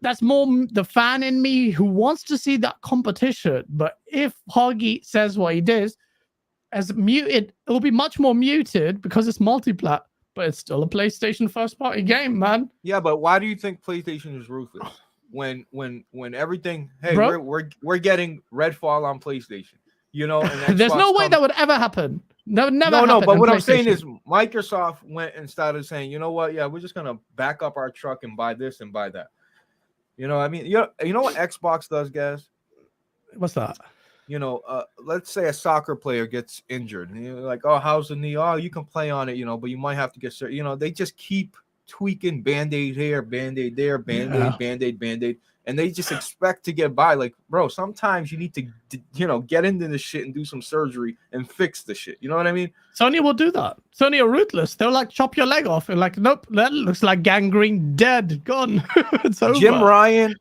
that's more the fan in me who wants to see that competition. But if Hagi says what he did, as muted, it will be much more muted because it's multiplat, but it's still a PlayStation first-party game, man. Yeah, but why do you think PlayStation is ruthless? When everything, hey, bro, we're getting Redfall on PlayStation, you know, and there's no way that would ever happen. Never. No. But what I'm saying is, Microsoft went and started saying, you know what? Yeah, we're just gonna back up our truck and buy this and buy that. You know, I mean, you know what Xbox does, guys? What's that? You know, let's say a soccer player gets injured, and you're like, oh, how's the knee? Oh, you can play on it, you know, but you might have to get, you know, they just keep tweaking, band-aid here, band-aid there, band-aid, Yeah. band-aid, band-aid, and they just expect to get by. Like, bro, sometimes you need to, get into this shit and do some surgery and fix the shit. You know what I mean? Sony will do that. Sony are ruthless. They'll like chop your leg off. They're like, nope, that looks like gangrene, dead, gone. It's over. Jim Ryan,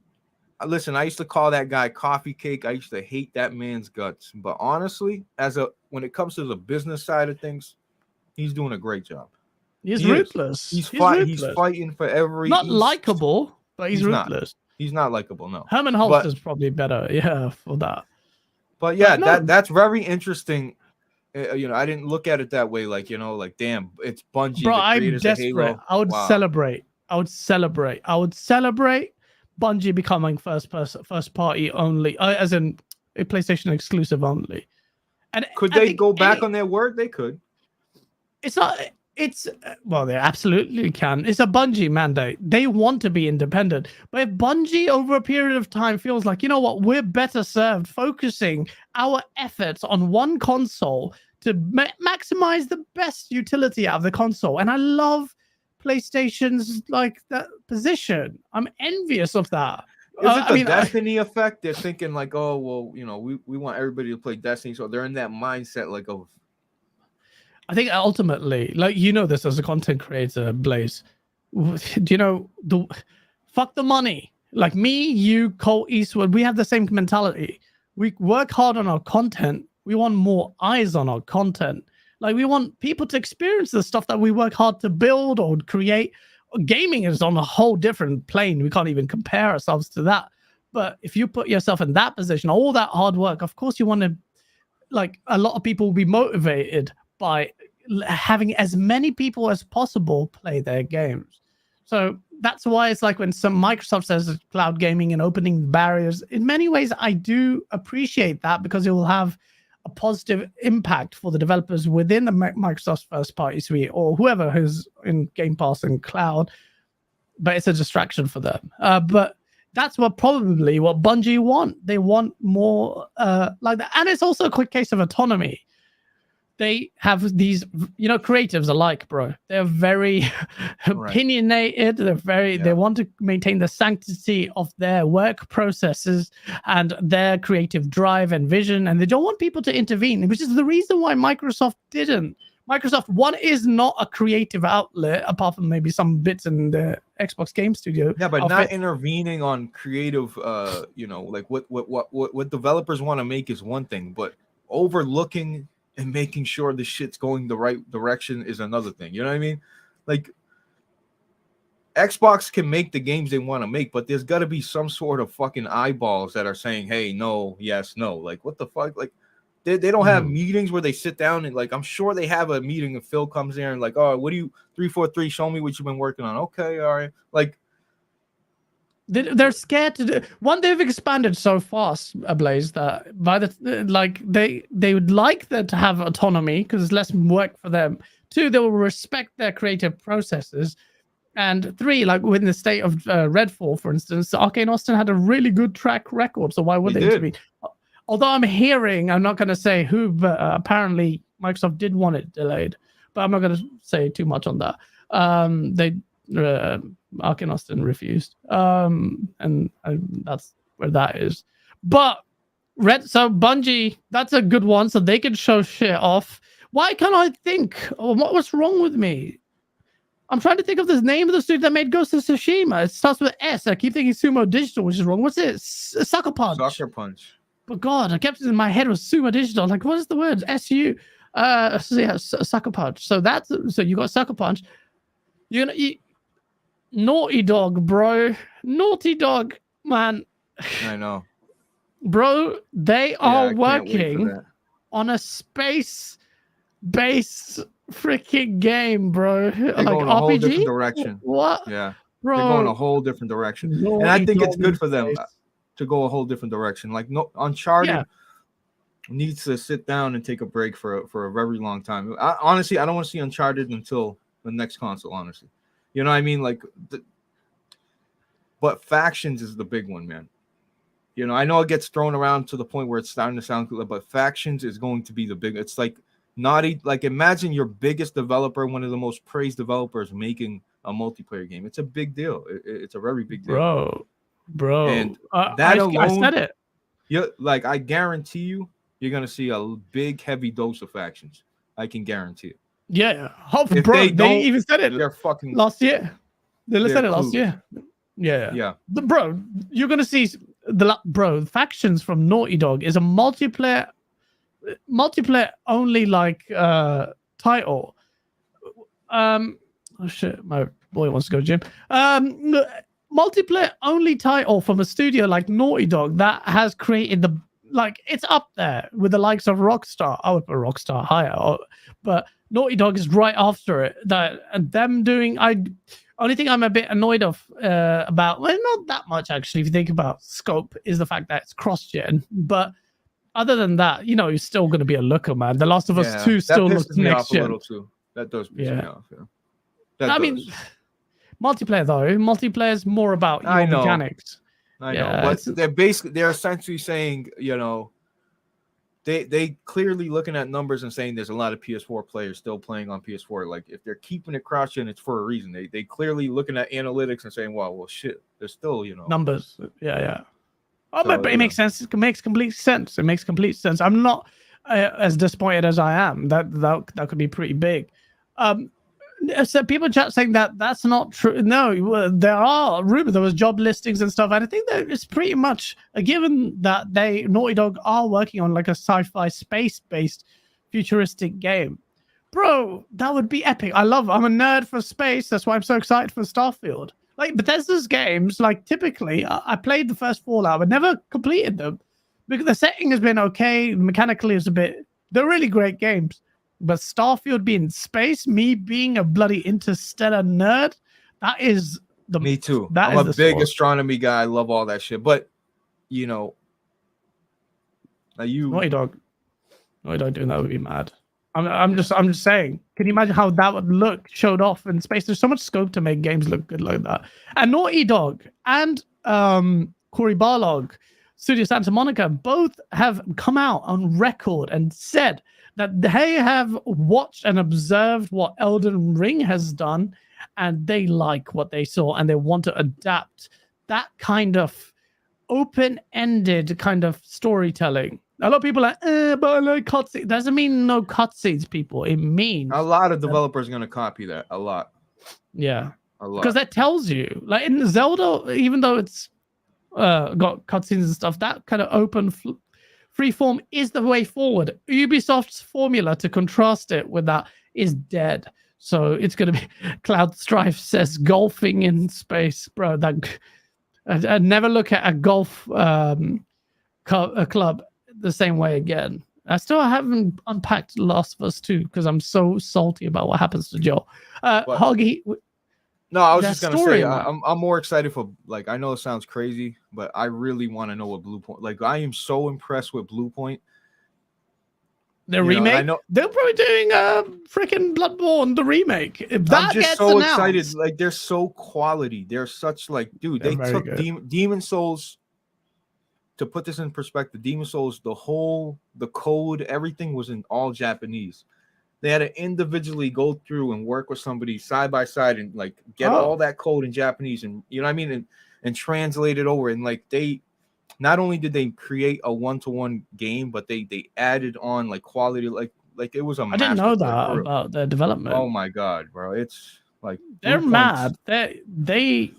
listen, I used to call that guy coffee cake. I used to hate that man's guts. But honestly, when it comes to the business side of things, he's doing a great job. He's ruthless. He's ruthless. fighting for every. Not likable, but he's ruthless. He's not likable, no. Herman Hulst is probably better, for that. But yeah, that's very interesting. I didn't look at it that way. Like, like, damn, it's Bungie. Bro, the I'm creators of desperate. Halo. I would celebrate. I would celebrate Bungie becoming first party only, as in a PlayStation exclusive only. And could they go back on their word? They could. It's not. Well, they absolutely can. It's a Bungie mandate. They want to be independent. But if Bungie over a period of time feels like, you know what, we're better served focusing our efforts on one console to maximize the best utility out of the console. And I love PlayStation's like that position. I'm envious of that. Is it the Destiny effect? They're thinking like, oh, well, we want everybody to play Destiny. So they're in that mindset like of. I think ultimately, like, this as a content creator, Blaze, do fuck the money. Like me, you, Cole Eastwood, we have the same mentality. We work hard on our content. We want more eyes on our content. Like, we want people to experience the stuff that we work hard to build or create. Gaming is on a whole different plane. We can't even compare ourselves to that. But if you put yourself in that position, all that hard work, of course you want to, like, a lot of people will be motivated by having as many people as possible play their games. So that's why it's like when some Microsoft says cloud gaming and opening barriers, in many ways, I do appreciate that because it will have a positive impact for the developers within the Microsoft first party suite or whoever who's in Game Pass and cloud, but it's a distraction for them. But that's probably what Bungie want. They want more like that. And it's also a quick case of autonomy. They have these, creatives alike, bro. They're very opinionated. They want to maintain the sanctity of their work processes and their creative drive and vision. And they don't want people to intervene, which is the reason why Microsoft didn't. Microsoft, one, is not a creative outlet, apart from maybe some bits in the Xbox Game Studio. Yeah, but not intervening on creative, like what developers want to make is one thing, but overlooking and making sure the shit's going the right direction is another thing. You know what I mean? Like, Xbox can make the games they want to make, but there's got to be some sort of fucking eyeballs that are saying, hey, no, yes, no. Like, what the fuck? Like, they don't have meetings where they sit down and, like, I'm sure they have a meeting and Phil comes there and, like, oh, what do you, 343, show me what you've been working on. Okay, all right. Like, they're scared to do. One, they've expanded so fast, Blaze, that they would like them to have autonomy because it's less work for them. Two, they will respect their creative processes. And three, like within the state of Redfall, for instance, Arcane Austin had a really good track record. So why would they intervene? Although I'm not going to say who, but apparently Microsoft did want it delayed. But I'm not going to say too much on that. Arcane Austin refused, and that's where that is. But so Bungie, that's a good one, so they can show shit off. Why can't I think? What's wrong with me? I'm trying to think of the name of the studio that made Ghost of Tsushima. It starts with S. I keep thinking Sumo Digital, which is wrong. What's it? Sucker Punch. Sucker Punch. But God, I kept it in my head was Sumo Digital. Like, what is the word? SU. Sucker Punch. So you got Sucker Punch. Naughty Dog, bro. Naughty Dog, man. I know. Bro, they are working on a space-based freaking game, bro. They're like going RPG? a whole different direction. What? Yeah. Bro. They're going a whole different direction. And I think it's good for them to go a whole different direction. Like, Uncharted needs to sit down and take a break for a very long time. Honestly, I don't want to see Uncharted until the next console, honestly. You know what I mean? Like, but Factions is the big one, man. I know it gets thrown around to the point where it's starting to sound cool, but Factions is going to be the big. It's like Naughty. Like, imagine your biggest developer, one of the most praised developers, making a multiplayer game. It's a big deal. It's a very big deal, bro. And that I alone, said it. Like I guarantee you're gonna see a big heavy dose of factions. I can guarantee it. Yeah, If bro. they They even said it they're fucking last year. They said it last clueless. year. Yeah. Yeah. You're gonna see factions from Naughty Dog is a multiplayer only like title. Oh shit, my boy wants to go gym. Multiplayer only title from a studio like Naughty Dog that has created it's up there with the likes of Rockstar. I would put Rockstar higher, but Naughty Dog is right after it. And them doing only thing I'm a bit annoyed about, well, not that much actually, if you think about scope, is the fact that it's cross-gen. But other than that, you're still going to be a looker, man. The Last of Us 2 still looks next gen. A little too. That does piss me off. Yeah. I mean, multiplayer though, multiplayer is more about your mechanics. I know, but they're essentially saying, they clearly looking at numbers and saying there's a lot of PS4 players still playing on PS4. Like if they're keeping it cross-gen, it's for a reason. They clearly looking at analytics and saying, well, shit, there's still numbers. Yeah. Oh, but it makes sense. It makes complete sense. It makes complete sense. I'm not as disappointed as I am. That could be pretty big. So people chat saying that's not true. No, there are rumors. There was job listings and stuff, and I think that it's pretty much a given that Naughty Dog are working on like a sci-fi space-based futuristic game. Bro, that would be epic. I'm a nerd for space. That's why I'm so excited for Starfield. Like Bethesda's games, like typically, I played the first Fallout, but never completed them because the setting has been okay. Mechanically, it's they're really great games. But Starfield being space, me being a bloody interstellar nerd, that is me too. I'm a big astronomy guy. I love all that shit. But Naughty Dog doing that would be mad. I'm just saying. Can you imagine how that would look showed off in space? There's so much scope to make games look good like that. And Naughty Dog and Cory Barlog, Studio Santa Monica, both have come out on record and said that they have watched and observed what Elden Ring has done, and they like what they saw, and they want to adapt that kind of open-ended kind of storytelling. A lot of people are like, but I like cutscenes. Doesn't mean no cutscenes, people. It means a lot of developers are going to copy that. A lot. Yeah. A lot. Because that tells you, like in Zelda, even though it's got cutscenes and stuff, that kind of open freeform is the way forward. Ubisoft's formula to contrast it with that is dead. So it's going to be Cloud Strife says golfing in space, bro. I'd never look at a golf club the same way again. I still haven't unpacked Last of Us 2 because I'm so salty about what happens to Joel. Hoggy. No, I was just gonna say I'm more excited for, like, I know it sounds crazy, but I really want to know what Bluepoint. Like, I am so impressed with Bluepoint. The remake. I know they're probably doing freaking Bloodborne, the remake. If that I'm just gets so announced, excited. Like, they're so quality. They're such, like, dude. They took Demon Souls. To put this in perspective, Demon Souls, the code, everything was in all Japanese. They had to individually go through and work with somebody side by side and like get all that code in Japanese, and you know what I mean, and translate it over. And like, they not only did they create a one-to-one game, but they added on like quality, like it was a I didn't know that about their development. Oh my god, bro, it's like they're mad. They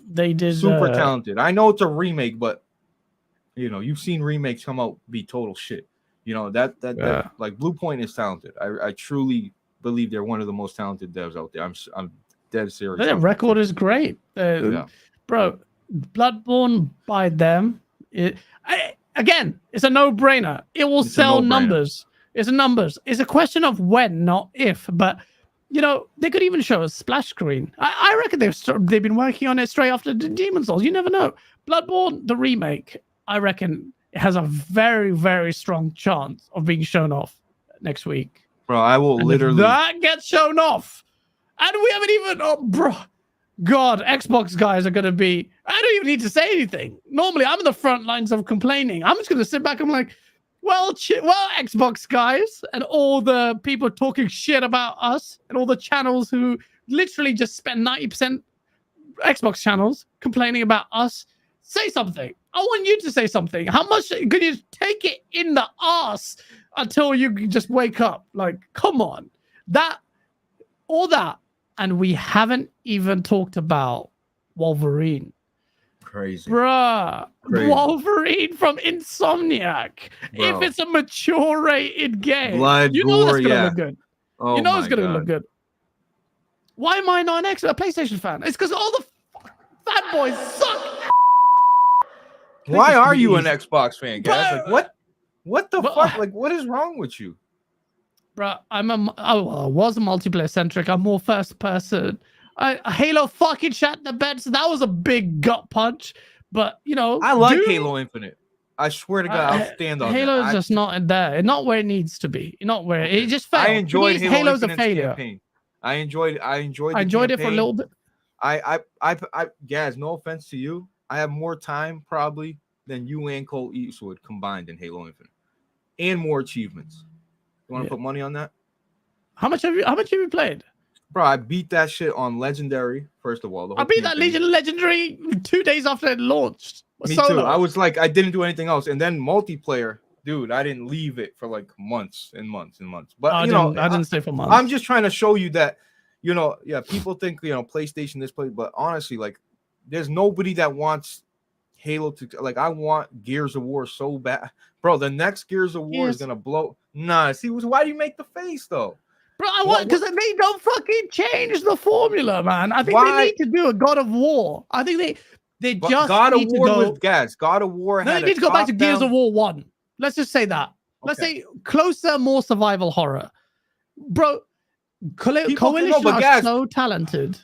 did super talented. I know it's a remake, but you know, you've seen remakes come out be total shit. You know, that like Bluepoint is talented. I truly believe they're one of the most talented devs out there. I'm dead serious. Their record is great. Bro, Bloodborne by them. Again, it's a no-brainer. It will sell numbers. It's numbers. It's a question of when, not if. But you know, they could even show a splash screen. I reckon they've been working on it straight after the Demon Souls. You never know. Bloodborne, the remake, I reckon it has a very, very strong chance of being shown off next week. Bro, I will literally... that gets shown off. And we haven't even... bro. God, Xbox guys are going to be... I don't even need to say anything. Normally, I'm in the front lines of complaining. I'm just going to sit back and I'm like, well, Xbox guys, and all the people talking shit about us, and all the channels who literally just spend 90% Xbox channels complaining about us. Say something. I want you to say something. How much could you take it in the ass until you just wake up? Like, come on. All that. And we haven't even talked about Wolverine. Crazy. Bruh. Crazy. Wolverine from Insomniac. Bro. If it's a mature rated game, Blood, you know gore, it's going to yeah. look good. Oh You know my it's going to God. look good. Why am I not a PlayStation fan? It's because all the fanboys suck. Why are you an easy. Xbox fan, guys? Like what the fuck? Like what is wrong with you? Bro, I was a multiplayer centric. I'm more first person. Halo fucking shut the bed, so that was a big gut punch. But you know, I like Halo Infinite. I swear to God, I'll stand on Halo that. is just not in there, not where it needs to be. Not where it just failed. I enjoyed Halo's Infinite's a failure. Campaign. I enjoyed I enjoyed it for a little bit. Guys, no offense to you. I have more time probably than you and Cole Eastwood combined in Halo Infinite, and more achievements. You want to put money on that? How much have you played? Bro, I beat that shit on Legendary. First of all, I beat that Legendary 2 days after it launched. Me too. I was like, I didn't do anything else, and then multiplayer, dude. I didn't leave it for like months and months and months. But I didn't stay for months. I'm just trying to show you that, people think PlayStation this play, but honestly, like, there's nobody that wants Halo to like. I want Gears of War so bad, bro. The next Gears of War is gonna blow. Nah, see, why do you make the face though? Bro, I want because they don't fucking change the formula, man. I think they need to do a God of War. I think they just God of need War to go. with gas. God of War. No, they need to go back to Gears of War 1. Let's just say that. Let's say closer, more survival horror, bro. Coalition are so talented.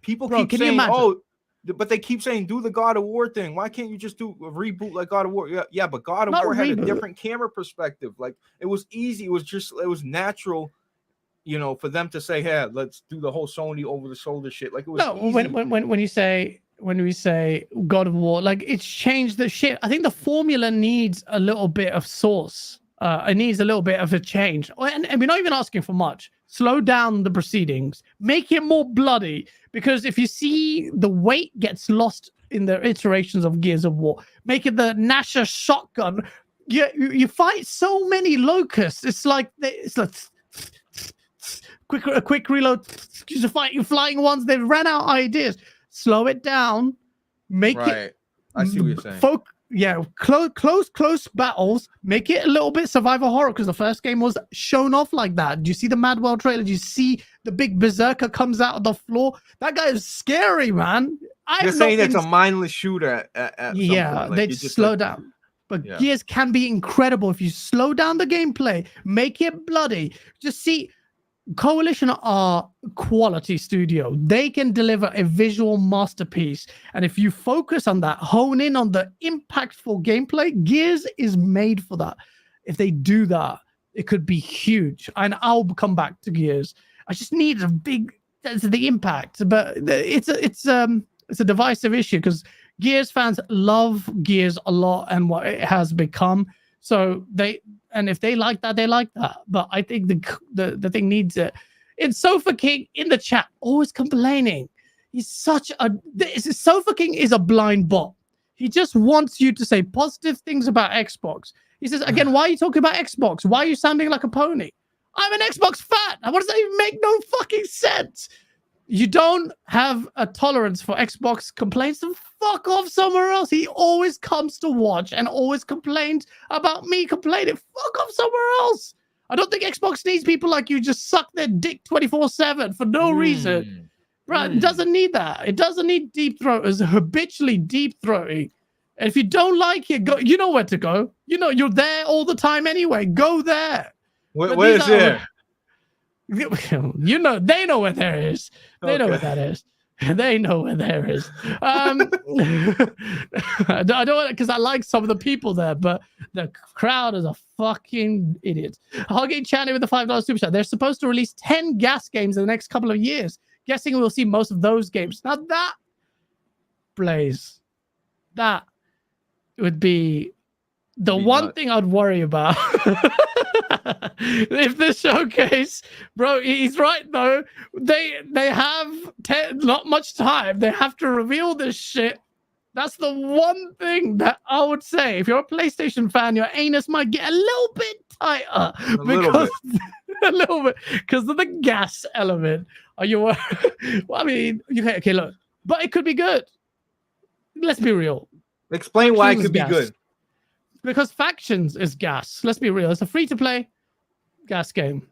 People keep saying, "Oh, but they keep saying do the God of War thing. Why can't you just do a reboot like God of War?" Yeah, but God of War had a different camera perspective. Like it was easy. It was natural. For them to say, "Hey, let's do the whole Sony over the shoulder shit." Like it was. No, when we say God of War, like it's changed the shit. I think the formula needs a little bit of sauce. It needs a little bit of a change, and we're not even asking for much. Slow down the proceedings, make it more bloody. Because if you see the weight gets lost in the iterations of Gears of War, make it the Nasher shotgun. You fight so many locusts. It's like a quick reload. You fight your flying ones. They've ran out of ideas. Slow it down. Make it. I see what you're saying. Close battles. Make it a little bit survival horror because the first game was shown off like that. Do you see the Mad World trailer? Do you see the big berserker comes out of the floor? That guy is scary, man. You're saying it's a mindless shooter. They just slow down. But Gears can be incredible if you slow down the gameplay, make it bloody. Just see. Coalition are quality studio. They can deliver a visual masterpiece. And if you focus on that, hone in on the impactful gameplay, Gears is made for that. If they do that, it could be huge. And I'll come back to Gears. I just need the impact. But it's a divisive issue because Gears fans love Gears a lot and what it has become. So if they like that, they like that. But I think the thing needs it. It's Sofa King in the chat, always complaining. He's Sofa King is a blind bot. He just wants you to say positive things about Xbox. He says, again, why are you talking about Xbox? Why are you sounding like a pony? I'm an Xbox fan. What does that even make no fucking sense? You don't have a tolerance for Xbox complaints, then fuck off somewhere else. He always comes to watch and always complains about me complaining. Fuck off somewhere else. I don't think Xbox needs people like you just suck their dick 24/7 for no reason. Bro, it doesn't need that. It doesn't need deep throaters habitually deep throating. And if you don't like it, go. You know where to go. You're there all the time anyway. Go there. Where is it? They know where there is. They know where that is. They know where there is. I don't because I like some of the people there, but the crowd is a fucking idiot. Hogging Channy with the $5 super chat. They're supposed to release 10 gas games in the next couple of years. Guessing we'll see most of those games. Now that Blaze, that would be the one thing I'd worry about. If this showcase, bro, he's right though. They have not much time. They have to reveal this shit. That's the one thing that I would say. If you're a PlayStation fan, your anus might get a little bit tighter A little bit. Because of the gas element. Are you? Well, I mean, okay, look, but it could be good. Let's be real. Explain why it could be good. Because Factions is gas. Let's be real. It's a free-to-play gas game.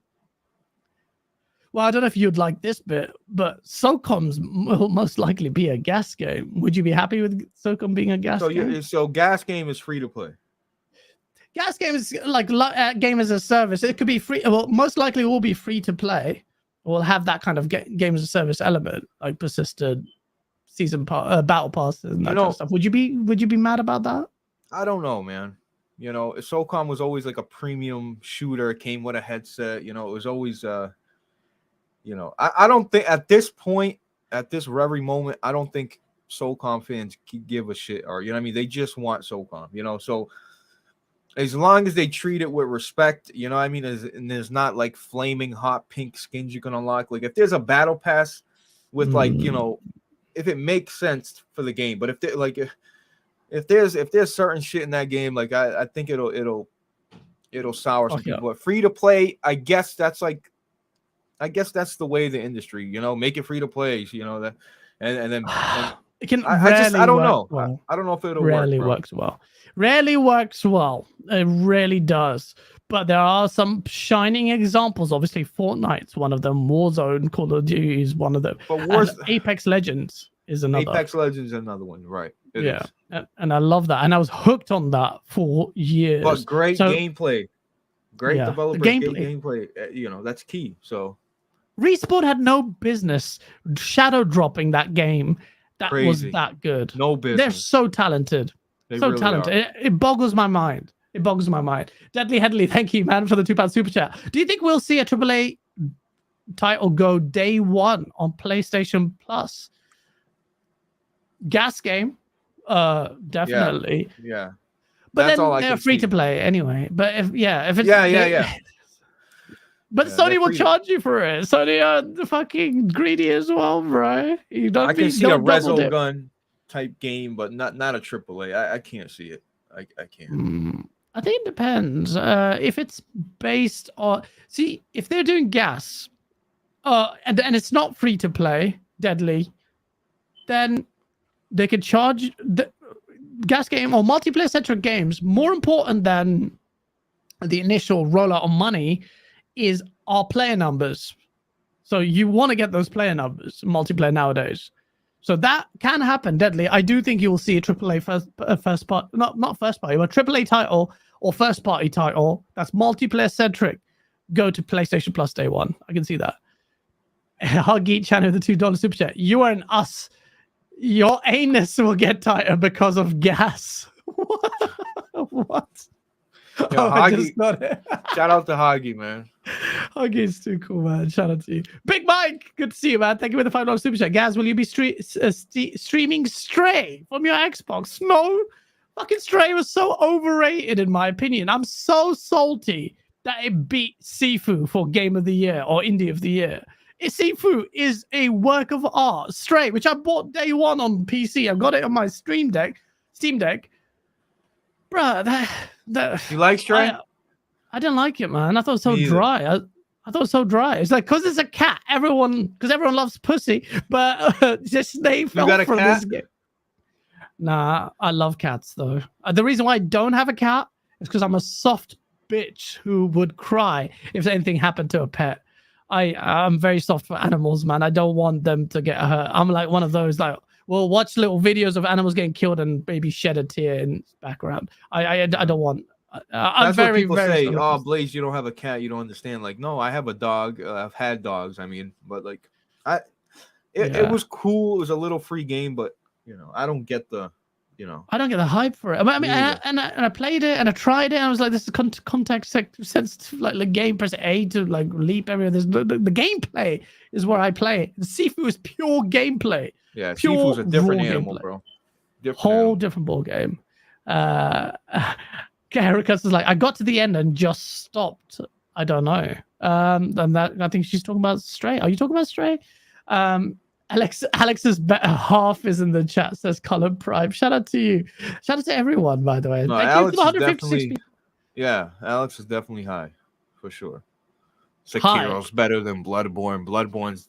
Well, I don't know if you'd like this bit, but SOCOM's will most likely be a gas game. Would you be happy with SOCOM being a gas game? So gas game is free to play. Gas game is like game as a service. It could be free. Well, most likely it will be free to play. We'll have that kind of game as a service element, like persistent season battle passes and that kind of stuff. Would you be mad about that? I don't know, man. SOCOM was always like a premium shooter. It came with a headset. It was always I don't think at this point, at this very moment, I don't think SOCOM fans give a shit, or what I mean, they just want SOCOM, so as long as they treat it with respect, what I mean, and there's not like flaming hot pink skins you can unlock. Like if there's a battle pass with like, if it makes sense for the game, but if there's certain shit in that game, like I think it'll sour some people. But free to play, I guess that's the way the industry, make it free to play, that, and then it can. I don't know. Well. I don't know if it'll works well. Rarely works well. It really does. But there are some shining examples. Obviously, Fortnite's one of them. Warzone, Call of Duty is one of them. But Apex Legends is another. Apex Legends is another one, right? It is. And I love that. And I was hooked on that for years. But great gameplay. Great developers, gameplay. That's key. So Respawn had no business shadow dropping that game. That was that good. No business. They're so talented. It boggles my mind. Deadly Headley, thank you, man, for the £2 super chat. Do you think we'll see a AAA title go day one on PlayStation Plus? Gas game, definitely. Yeah. But that's then they're free to play anyway. But if it's But Sony will charge you for it. Sony are fucking greedy as well, bro. I can see a Rezo gun type game, but not a AAA. I can't see it. I can't. I think it depends. If it's based on if they're doing gas, and it's not free to play, Deadly, then they could charge the gas game or multiplayer centric games. More important than the initial rollout of money is our player numbers. So you want to get those player numbers multiplayer nowadays. So that can happen, Deadly. I do think you will see a AAA first part, not first party, but AAA title or first party title that's multiplayer centric go to PlayStation Plus day one. I can see that. Huggy Channel, the $2 super chat. You are an us. Your anus will get tighter because of gas. What? I just got it. Shout out to Huggy, man. Huggy's too cool, man. Shout out to you. Big Mike, good to see you, man. Thank you for the $5 super chat. Gaz, will you be streaming Stray from your Xbox? No. Fucking Stray was so overrated, in my opinion. I'm so salty that it beat Sifu for Game of the Year or Indie of the Year. Sifu is a work of art. Stray, which I bought day one on PC. I've got it on my Steam Deck. Bruh, you like Stray? I didn't like it, man. I thought it was so dry. I thought it was so dry. It's like, because it's a cat. Everyone loves pussy, but just they fell from this game. Nah, I love cats, though. The reason why I don't have a cat is because I'm a soft bitch who would cry if anything happened to a pet. I'm very soft for animals, man. I don't want them to get hurt. I'm like one of those, like, we'll watch little videos of animals getting killed and maybe shed a tear in the background. I don't want. I'm That's what people say. Oh, Blaze, you don't have a cat. You don't understand. Like, no, I have a dog. I've had dogs. I mean, but like, it was cool. It was a little free game, but I don't get the. I don't get the hype for it. I mean, I played it and I tried it. And I was like, this is context sensitive, like the game. Press A to like leap everywhere. The gameplay is where I play. The Sifu is pure gameplay. Yeah, Sifu's a different animal, bro. Different ball game. Erica's is like, I got to the end and just stopped. I don't know. And that I think she's talking about Stray. Are you talking about Stray? Alex's better half is in the chat, says Colin Prime. Shout out to you. Shout out to everyone, by the way. No, Thank Alex you to is 156 definitely, people. yeah, Alex is definitely high, for sure. High. Sekiro's better than Bloodborne. Bloodborne's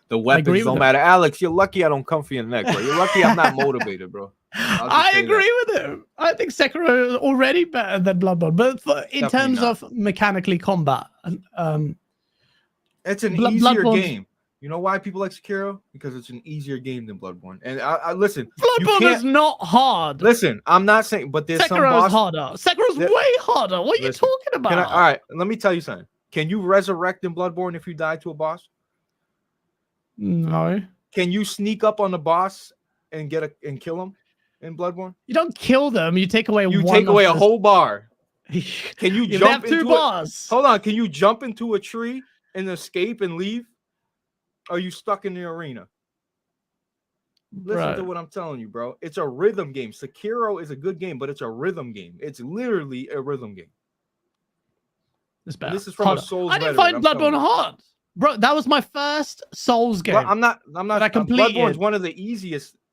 the I agree weapons don't with matter. Alex, you're lucky I don't come for your neck, bro. You're lucky I'm not motivated, bro. I agree with him. I think Sekiro is already better than Bloodborne, but in terms of mechanically combat, it's an easier Bloodborne's... game. You know why people like Sekiro? Because it's an easier game than Bloodborne. And I listen, Bloodborne is not hard. Listen, I'm not saying, but there's some Sekiro's harder. Sekiro's way harder. What are you talking about? All right, let me tell you something. Can you resurrect in Bloodborne if you die to a boss? No. Can you sneak up on the boss and kill him in Bloodborne? You don't kill them. You take away. You take away a whole bar. Can you jump into two bars? Hold on. Can you jump into a tree and escape and leave? Or are you stuck in the arena? Listen to what I'm telling you, bro. It's a rhythm game. Sekiro is a good game, but it's a rhythm game. It's literally a rhythm game. It's bad. This is from a Souls. I didn't find Bloodborne hard, bro. That was my first Souls game. Well, I'm not. I completed. Bloodborne's one of the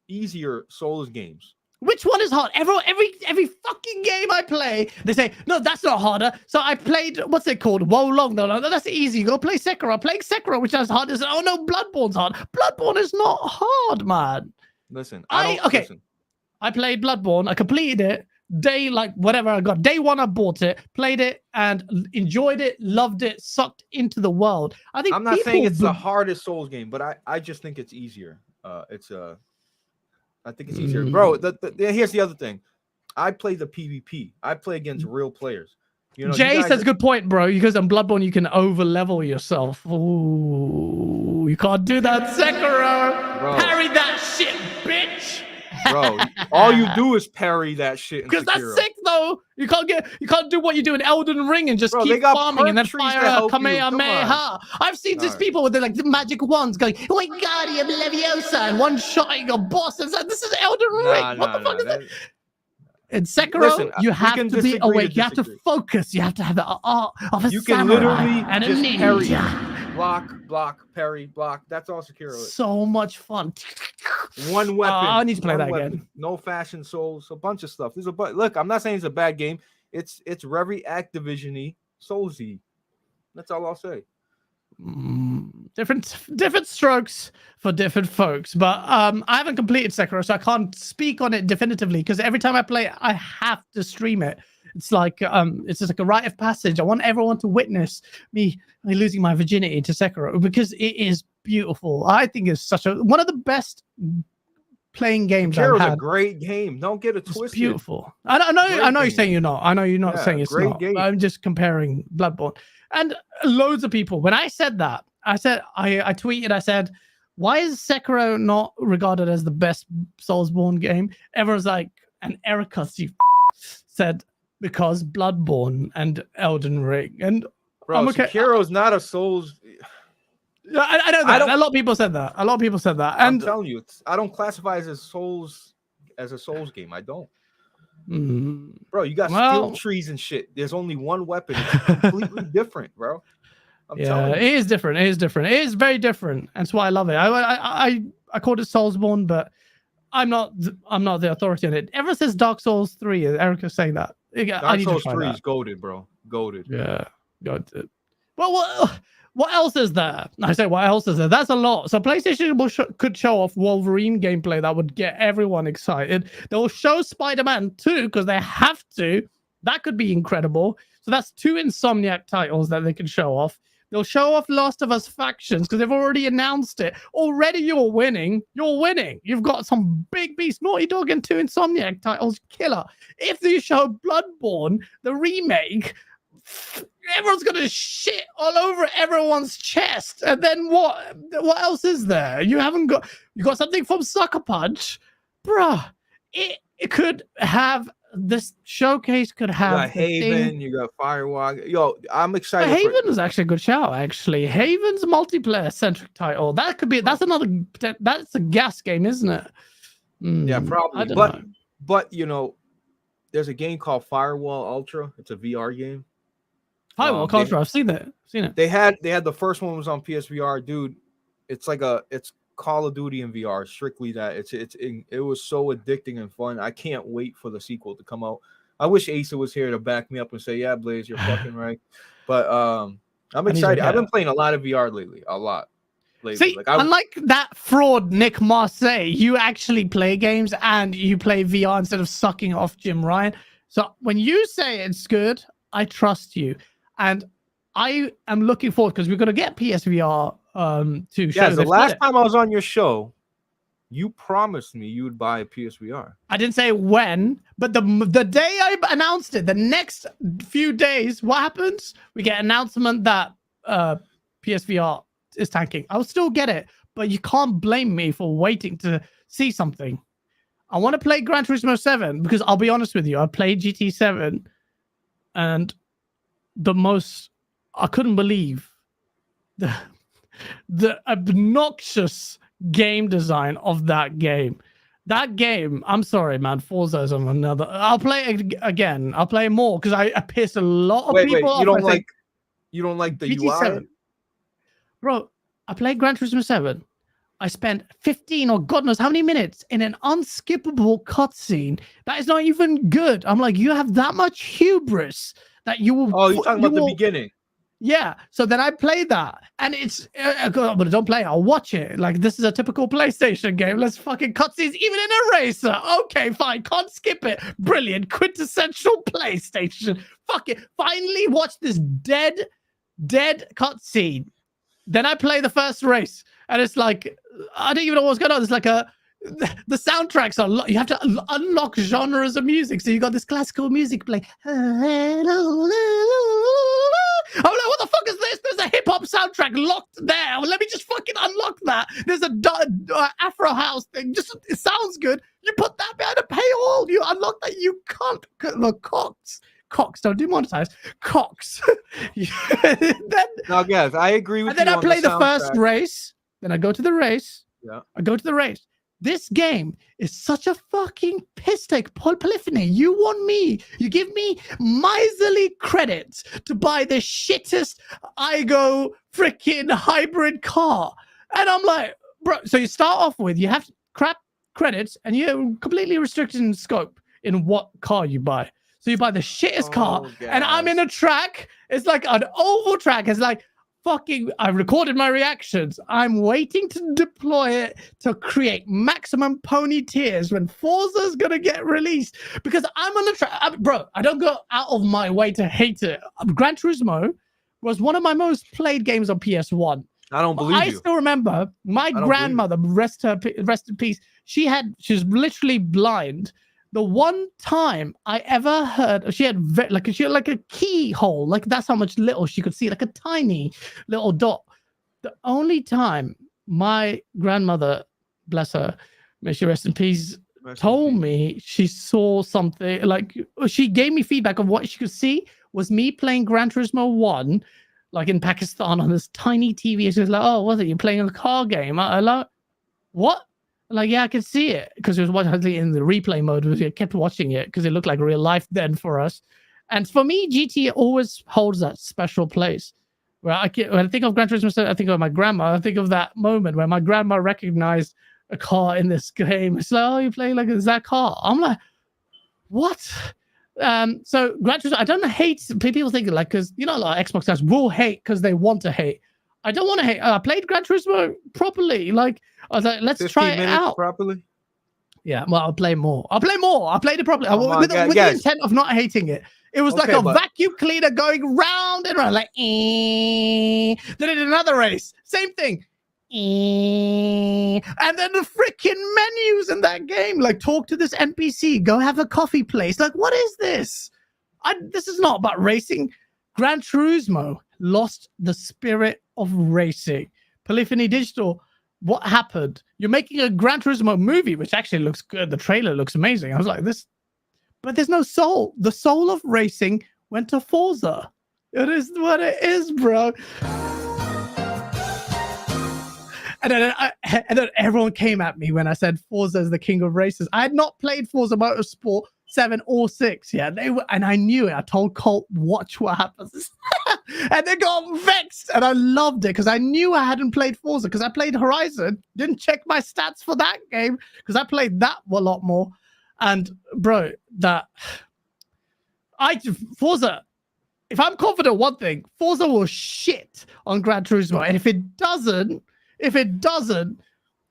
easier Souls games. Which one is hard? Every fucking game I play, they say, no, that's not harder. So I played, what's it called? Wolong. No, that's easy. You go play Sekiro. Playing Sekiro, which is hard. Oh no, Bloodborne's hard. Bloodborne is not hard, man. Listen, listen. I played Bloodborne. I completed it. Day one, I bought it, played it, and enjoyed it, loved it, sucked into the world. I think I'm not saying it's the hardest Souls game, but I just think it's easier. I think it's easier, bro. Here's the other thing. I play the PvP. I play against real players. You know, Jay says good point, bro. Because on Bloodborne you can over level yourself. Ooh, you can't do that, Sekiro. Bro. Parry that shit, bitch. Bro, all you do is parry that shit. Because that's sick, though. You can't do what you do in Elden Ring and just keep farming and then fire a Kamehameha. I've seen these people with like the magic wands going, Wingardium Leviosa, and one shotting a boss. And like, this is Elden Ring. What the fuck is that? In Sekiro, you have to be awake. You have to focus. You have to have the art of a samurai and a ninja. Block, parry, block. That's all Sekiro is. So much fun. One weapon. I need to play that again. No fashion souls, a bunch of stuff. Look, I'm not saying it's a bad game. It's very Activision-y, Soulsy. That's all I'll say. Different strokes for different folks, but I haven't completed Sekiro, so I can't speak on it definitively because every time I play it, I have to stream it. It's like it's just like a rite of passage. I want everyone to witness me losing my virginity to Sekiro because it is beautiful. I think it's one of the best playing games I've had. Sekiro's a great game. Don't get it twisted. It's beautiful. I know you're saying you're not. I know you're not saying it's not. Game. I'm just comparing Bloodborne. And loads of people, when I said that, I tweeted, I said, why is Sekiro not regarded as the best Soulsborne game? Everyone's like, and Erica said, because Bloodborne and Elden Ring. And bro, Sekiro's not a Souls. I know that. A lot of people said that. And I'm telling you, I don't classify it as a Souls game. I don't. Bro, you got skill trees and shit. There's only one weapon. It's completely different, bro. I'm telling you. It is different. It is very different. That's why I love it. I called it Soulsborne, but I'm not the authority on it. Ever since Dark Souls 3, Erica's saying that. Dark Souls 3 is goated, bro. Goated. Yeah, goated. Well, what else is there? I say, what else is there? That's a lot. So PlayStation could show off Wolverine gameplay that would get everyone excited. They'll show Spider-Man 2 because they have to. That could be incredible. So that's 2 Insomniac titles that they can show off. They'll show off Last of Us Factions because they've already announced it. Already you're winning. You're winning. You've got some big beast Naughty Dog and 2 Insomniac titles. Killer. If they show Bloodborne, the remake, everyone's going to shit all over everyone's chest. And then what else is there? You got something from Sucker Punch? Bruh, it could have... This showcase could have you got Haven, you got Firewalk. Yo, I'm excited. Haven is actually a good shout. Actually, Haven's multiplayer centric title. That's a gas game, isn't it? Yeah, probably. But you know, there's a game called Firewall Ultra. It's a VR game. Firewall Ultra. I've seen it. They had the first one was on PSVR, dude. It's Call of Duty in VR, strictly that. It was so addicting and fun. I can't wait for the sequel to come out. I wish Asa was here to back me up and say, yeah, Blaze, you're fucking right. But I'm excited. I've been playing a lot of VR lately. A lot. Lately. See, unlike that fraud Nick Marseille, you actually play games and you play VR instead of sucking off Jim Ryan. So when you say it's good, I trust you. And I am looking forward because we're going to get PSVR to show. Yeah, the last time I was on your show, you promised me you would buy a PSVR. I didn't say when, but the day I announced it, the next few days, what happens? We get an announcement that PSVR is tanking. I'll still get it, but you can't blame me for waiting to see something. I want to play Gran Turismo 7 because I'll be honest with you, I played GT7 and I couldn't believe the obnoxious game design of that game. That game, I'm sorry, man. Forza is on another. I'll play it again. I'll play more because I pissed a lot of people off. You don't like the GT7. UI? Bro, I played Gran Turismo 7. I spent 15 or God knows how many minutes in an unskippable cutscene that is not even good. I'm like, you have that much hubris that you will. Oh, you're talking about the beginning. Yeah. So then I played that, and it's but don't play. I'll watch it. Like this is a typical PlayStation game. Let's fucking cutscenes, even in a racer. Okay, fine. Can't skip it. Brilliant. Quintessential PlayStation. Fuck it. Finally watch this dead cutscene. Then I play the first race, and it's like I don't even know what's going on. It's like the soundtracks are you have to unlock genres of music. So you got this classical music play. I'm like, what the fuck is this? There's a hip hop soundtrack locked there. Well, let me just fucking unlock that. There's a Afro house thing. Just it sounds good. You put that behind a paywall. You unlock that. You can't. Look, Cox, don't demonetize. Cox. No, guys, I agree with you. And then I play the first race. Then I go to the race. Yeah. I go to the race. This game is such a fucking piss take. Polyphony, you want me? You give me miserly credits to buy the shittest IGO freaking hybrid car. And I'm like, bro, so you start off with, you have crap credits and you're completely restricted in scope in what car you buy. So you buy the shittest car, and I'm in a track. It's like an oval track. It's like fucking. I recorded my reactions. I'm waiting to deploy it to create maximum pony tears when Forza's gonna get released because I'm on the track, bro. I don't go out of my way to hate it. Gran Turismo was one of my most played games on PS1. I don't believe you. I still remember my grandmother, rest in peace. She was literally blind. The one time I ever heard, she had like a keyhole, like that's how much little she could see, like a tiny little dot. The only time my grandmother, bless her, may she rest in peace, told me she saw something, like she gave me feedback of what she could see was me playing Gran Turismo 1, like in Pakistan on this tiny TV. She was like, oh, was it? You're playing a car game? I like, what? Like, yeah, I could see it because it was watching in the replay mode. We kept watching it because it looked like real life then for us. And for me, GT always holds that special place. Where when I think of Gran Turismo, I think of my grandma. I think of that moment where my grandma recognized a car in this game. It's like, oh, you're playing like it's that car. I'm like, what? So Gran Turismo, I don't hate. People think like because a lot of Xbox guys will hate because they want to hate. I don't want to hate. I played Gran Turismo properly. Like I was like, let's try it out properly. Yeah, well, I'll play more. I played it properly with the intent of not hating it. It was like a vacuum cleaner going round and round, like. Then it did another race, same thing. And then the freaking menus in that game, like talk to this NPC, go have a coffee place. Like, what is this? This is not about racing. Gran Turismo lost the spirit of racing. Polyphony Digital, what happened? You're making a Gran Turismo movie, which actually looks good. The trailer looks amazing. I was like, this, but there's no soul. The soul of racing went to Forza. It is what it is, bro. And then everyone came at me when I said Forza is the king of races. I had not played Forza Motorsport 7 or 6. Yeah, they were, and I knew it. I told Colt, watch what happens. And they got vexed, and I loved it because I knew I hadn't played Forza because I played Horizon. Didn't check my stats for that game because I played that a lot more. And bro, Forza. If I'm confident one thing, Forza will shit on Gran Turismo, and if it doesn't,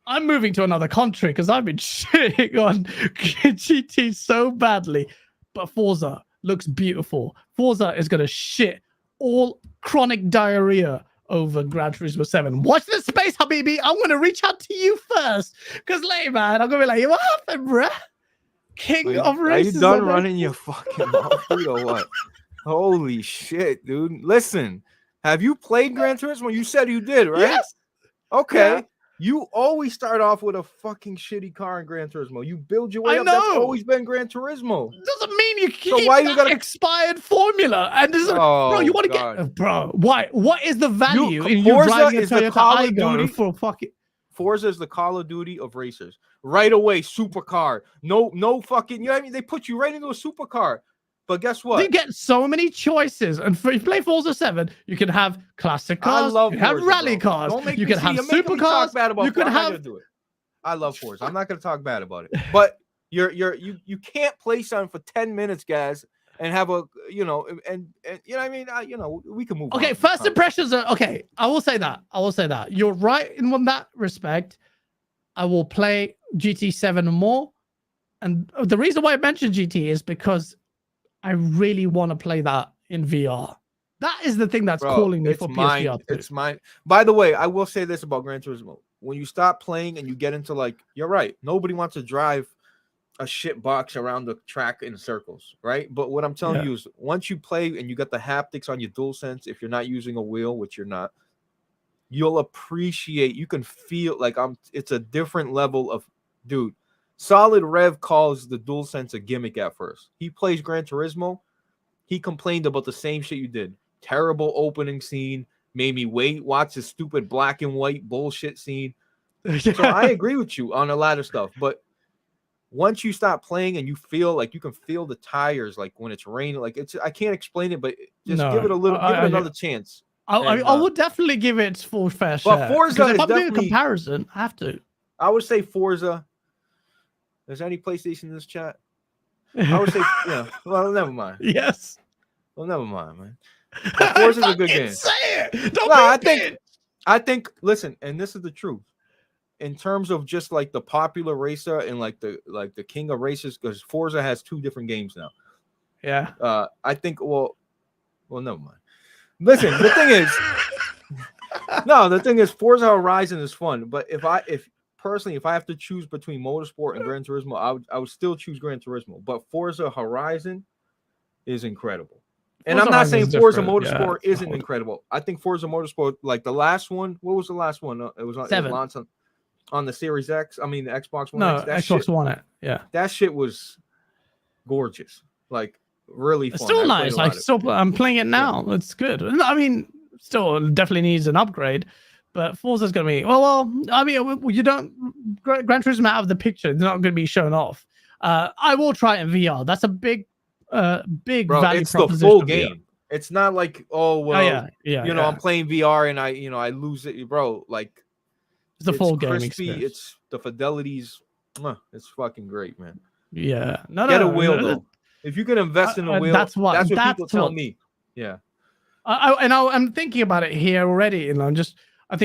I'm moving to another country because I've been shitting on GT so badly. But Forza looks beautiful. Forza is gonna shit all chronic diarrhea over Gran Turismo 7. Watch this space, Habibi. I'm gonna reach out to you first, because later, man, I'm gonna be like, what happened, bruh? King of races. Are you done running your fucking mouth, dude, or what? Holy shit, dude! Listen, have you played Gran Turismo? You said you did, right? Yes. Okay. Yeah. You always start off with a fucking shitty car in Gran Turismo. You build your way I up. That's know. always been Gran Turismo. Doesn't mean you keep So why you that gotta expired formula. And this is, bro, you want to get, bro? Why? What is the value in you Forza driving a is the Toyota Call of Aygo Duty. for fucking? Forza is the Call of Duty of racers. Right away, supercar. No fucking. You know what I mean? They put you right into a supercar. But guess what? You get so many choices, and if you play Forza 7, you can have classic cars, I love you can have Forza, rally bro. cars, Don't make you me can have you're making me talk supercars. bad about You Forza. can I'm not have. gonna do it. I love Forza. I'm not gonna talk bad about it. But you can't play something for 10 minutes, guys, and have a and you know what I mean. We can move on. Okay, first impressions are okay. I will say that. You're right in that respect. I will play GT7 more, and the reason why I mentioned GT is because I really want to play that in VR. That is the thing that's calling me for PSVR 2. It's mine. By the way, I will say this about Gran Turismo. When you stop playing and you get into, like, you're right. Nobody wants to drive a shit box around the track in circles, right? But what I'm telling you is once you play and you got the haptics on your DualSense, if you're not using a wheel, which you're not, you'll appreciate, you can feel like it's a different level of, dude. Solid Rev calls the DualSense a gimmick at first. He plays Gran Turismo. He complained about the same shit you did. Terrible opening scene. Made me watch this stupid black and white bullshit scene. So I agree with you on a lot of stuff. But once you stop playing and you feel like you can feel the tires, like when it's raining, like I can't explain it, but just give it another chance. I would definitely give it its full fair share. But Forza is if I'm doing a definitely comparison, I have to. I would say Forza. Is there any PlayStation in this chat? I would say, yeah. Well, never mind. Yes. Well, never mind, man. But Forza's a good game. Say it. Don't I think. Listen, and this is the truth. In terms of just like the popular racer and like the king of racers, because Forza has 2 different games now. Yeah. I think. Well, never mind. Listen, the thing is, Forza Horizon is fun. But if I have to choose between Motorsport and Gran Turismo, I would still choose Gran Turismo. But Forza Horizon is incredible. And I'm not saying Forza Motorsport isn't incredible. I think Forza Motorsport, like the last one, what was the last one? It was launched on the Series X. I mean, the Xbox One. No, X. Xbox One. Yeah. That shit was gorgeous. Like, really fun. It's still nice. Like, I'm playing it now. Yeah. It's good. I mean, still definitely needs an upgrade. But Forza's going to be, I mean, you don't, Gran Turismo out of the picture. It's not going to be shown off. I will try it in VR. That's a big value it's proposition. The full game. VR. It's not like, I'm playing VR and I lose it, bro. Like, it's the full game crispy, experience. It's the fidelities. It's fucking great, man. Yeah. Get a wheel, though. If you can invest in a wheel, that's what people tell me. Yeah. I'm thinking about it here already, and I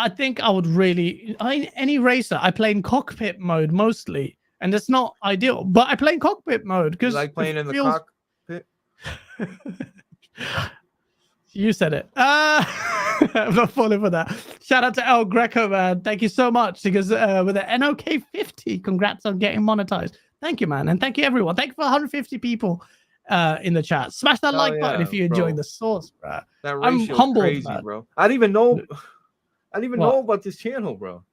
think I would really any racer. I play in cockpit mode mostly, and it's not ideal. But I play in cockpit mode because like playing in the cockpit. You said it. I'm not falling for that. Shout out to El Greco, man. Thank you so much because with an NOK 50, congrats on getting monetized. Thank you, man, and thank you everyone. Thank you for 150 people in the chat. Smash that like button if you're enjoying the source, bro. That ratio is humbled, crazy, man. Bro. I didn't even know about this channel, bro.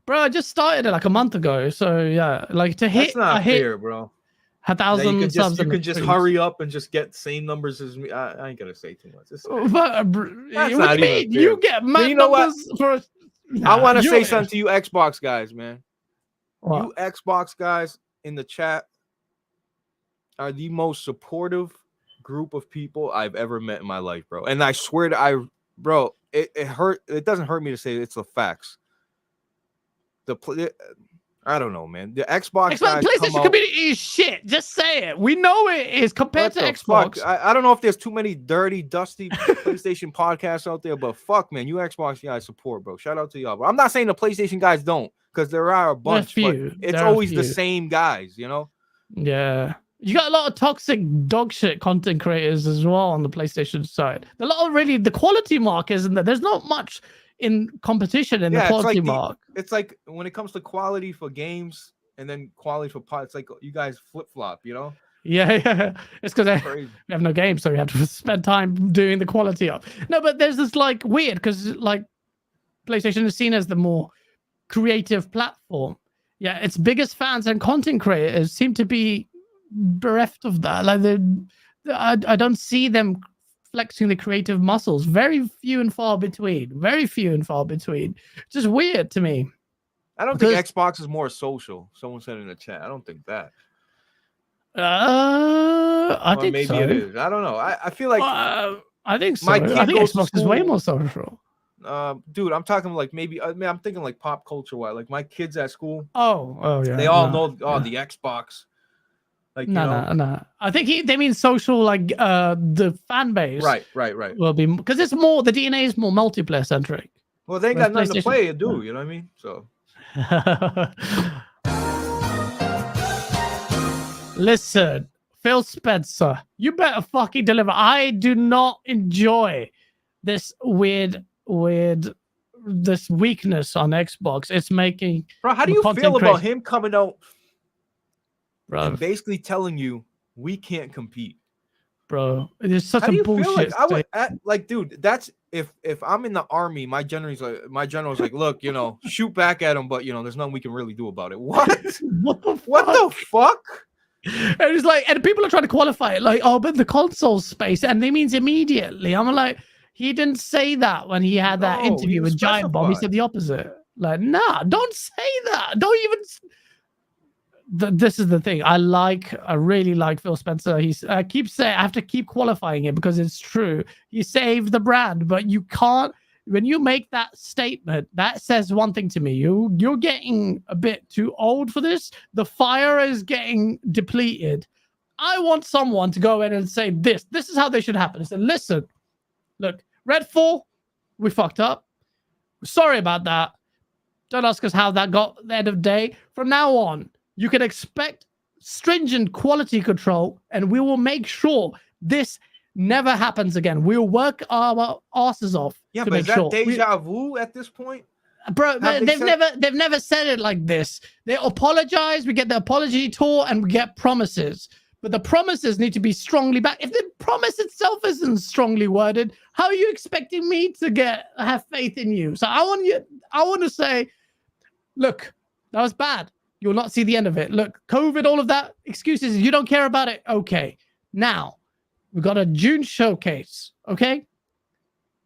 Bro, I just started it like a month ago. So yeah, like to hit. That's not fair, bro. 1,000 subs. You can just hurry up and just get same numbers as me. I ain't gonna say too much. That's not even fair. You get mad you know numbers what? I want to say something to you Xbox guys, man. What? You Xbox guys in the chat, are the most supportive group of people I've ever met in my life, bro. And I swear to bro, it hurt. It doesn't hurt me to say it's the facts. I don't know, man. The Xbox guys PlayStation community is shit. Just say it. We know it is compared to Xbox. I don't know if there's too many dirty, dusty PlayStation podcasts out there, but fuck, man, you Xbox guys support, bro. Shout out to y'all. But I'm not saying the PlayStation guys don't, because there are a bunch, but it's always the same guys, you know? Yeah. You got a lot of toxic dog shit content creators as well on the PlayStation side. A lot of really, the quality mark isn't there. There's not much in competition in the quality mark. It's like when it comes to quality for games and then quality for pods, it's like you guys flip-flop, you know? Yeah. It's because we have no games, so we have to spend time doing the quality of. No, but there's this like weird, because like PlayStation is seen as the more creative platform. Yeah, its biggest fans and content creators seem to be bereft of that. Like I don't see them flexing the creative muscles. Very few and far between. Just weird to me. I don't think Xbox is more social. Someone said in the chat. I don't think that. I think maybe so. It is. I don't know. I feel like I think so. I think Xbox is way more social. Dude, I'm talking like maybe. I mean, I'm thinking like pop culture wise. Like my kids at school. Oh yeah. They all know the Xbox. Like no. I think they mean social, like the fan base. Right. Will be, because it's more, the DNA is more multiplayer centric. Well, they ain't got nothing to play, do you know what I mean? So. Listen, Phil Spencer, you better fucking deliver. I do not enjoy this weird this weakness on Xbox. It's making. Bro, how do you feel about him coming out? Bro, and basically telling you we can't compete, bro. It is such a bullshit. Like, dude, that's if I'm in the army, my general's like, look, shoot back at him, but there's nothing we can really do about it. What? What the fuck? And it's like, and people are trying to qualify it, like, oh, but the console space, and they means immediately. I'm like, he didn't say that when he had that interview with Giant Bomb. He said the opposite. Like, nah, don't say that. Don't even. This is the thing. I really like Phil Spencer. I keep saying, I have to keep qualifying it because it's true. He saved the brand, but you can't. When you make that statement, that says one thing to me. You're getting a bit too old for this. The fire is getting depleted. I want someone to go in and say this. This is how they should happen. I said, listen, look, Redfall, we fucked up. Sorry about that. Don't ask us how that got at the end of the day. From now on, you can expect stringent quality control, and we will make sure this never happens again. We'll work our asses off. Yeah, but is that deja vu at this point? Bro, they've never said it like this. They apologize, we get the apology tour, and we get promises. But the promises need to be strongly backed. If the promise itself isn't strongly worded, how are you expecting me to have faith in you? So I want to say, look, that was bad. You'll not see the end of it. Look, COVID, all of that, excuses, you don't care about it. Okay. Now, we got a June showcase. Okay.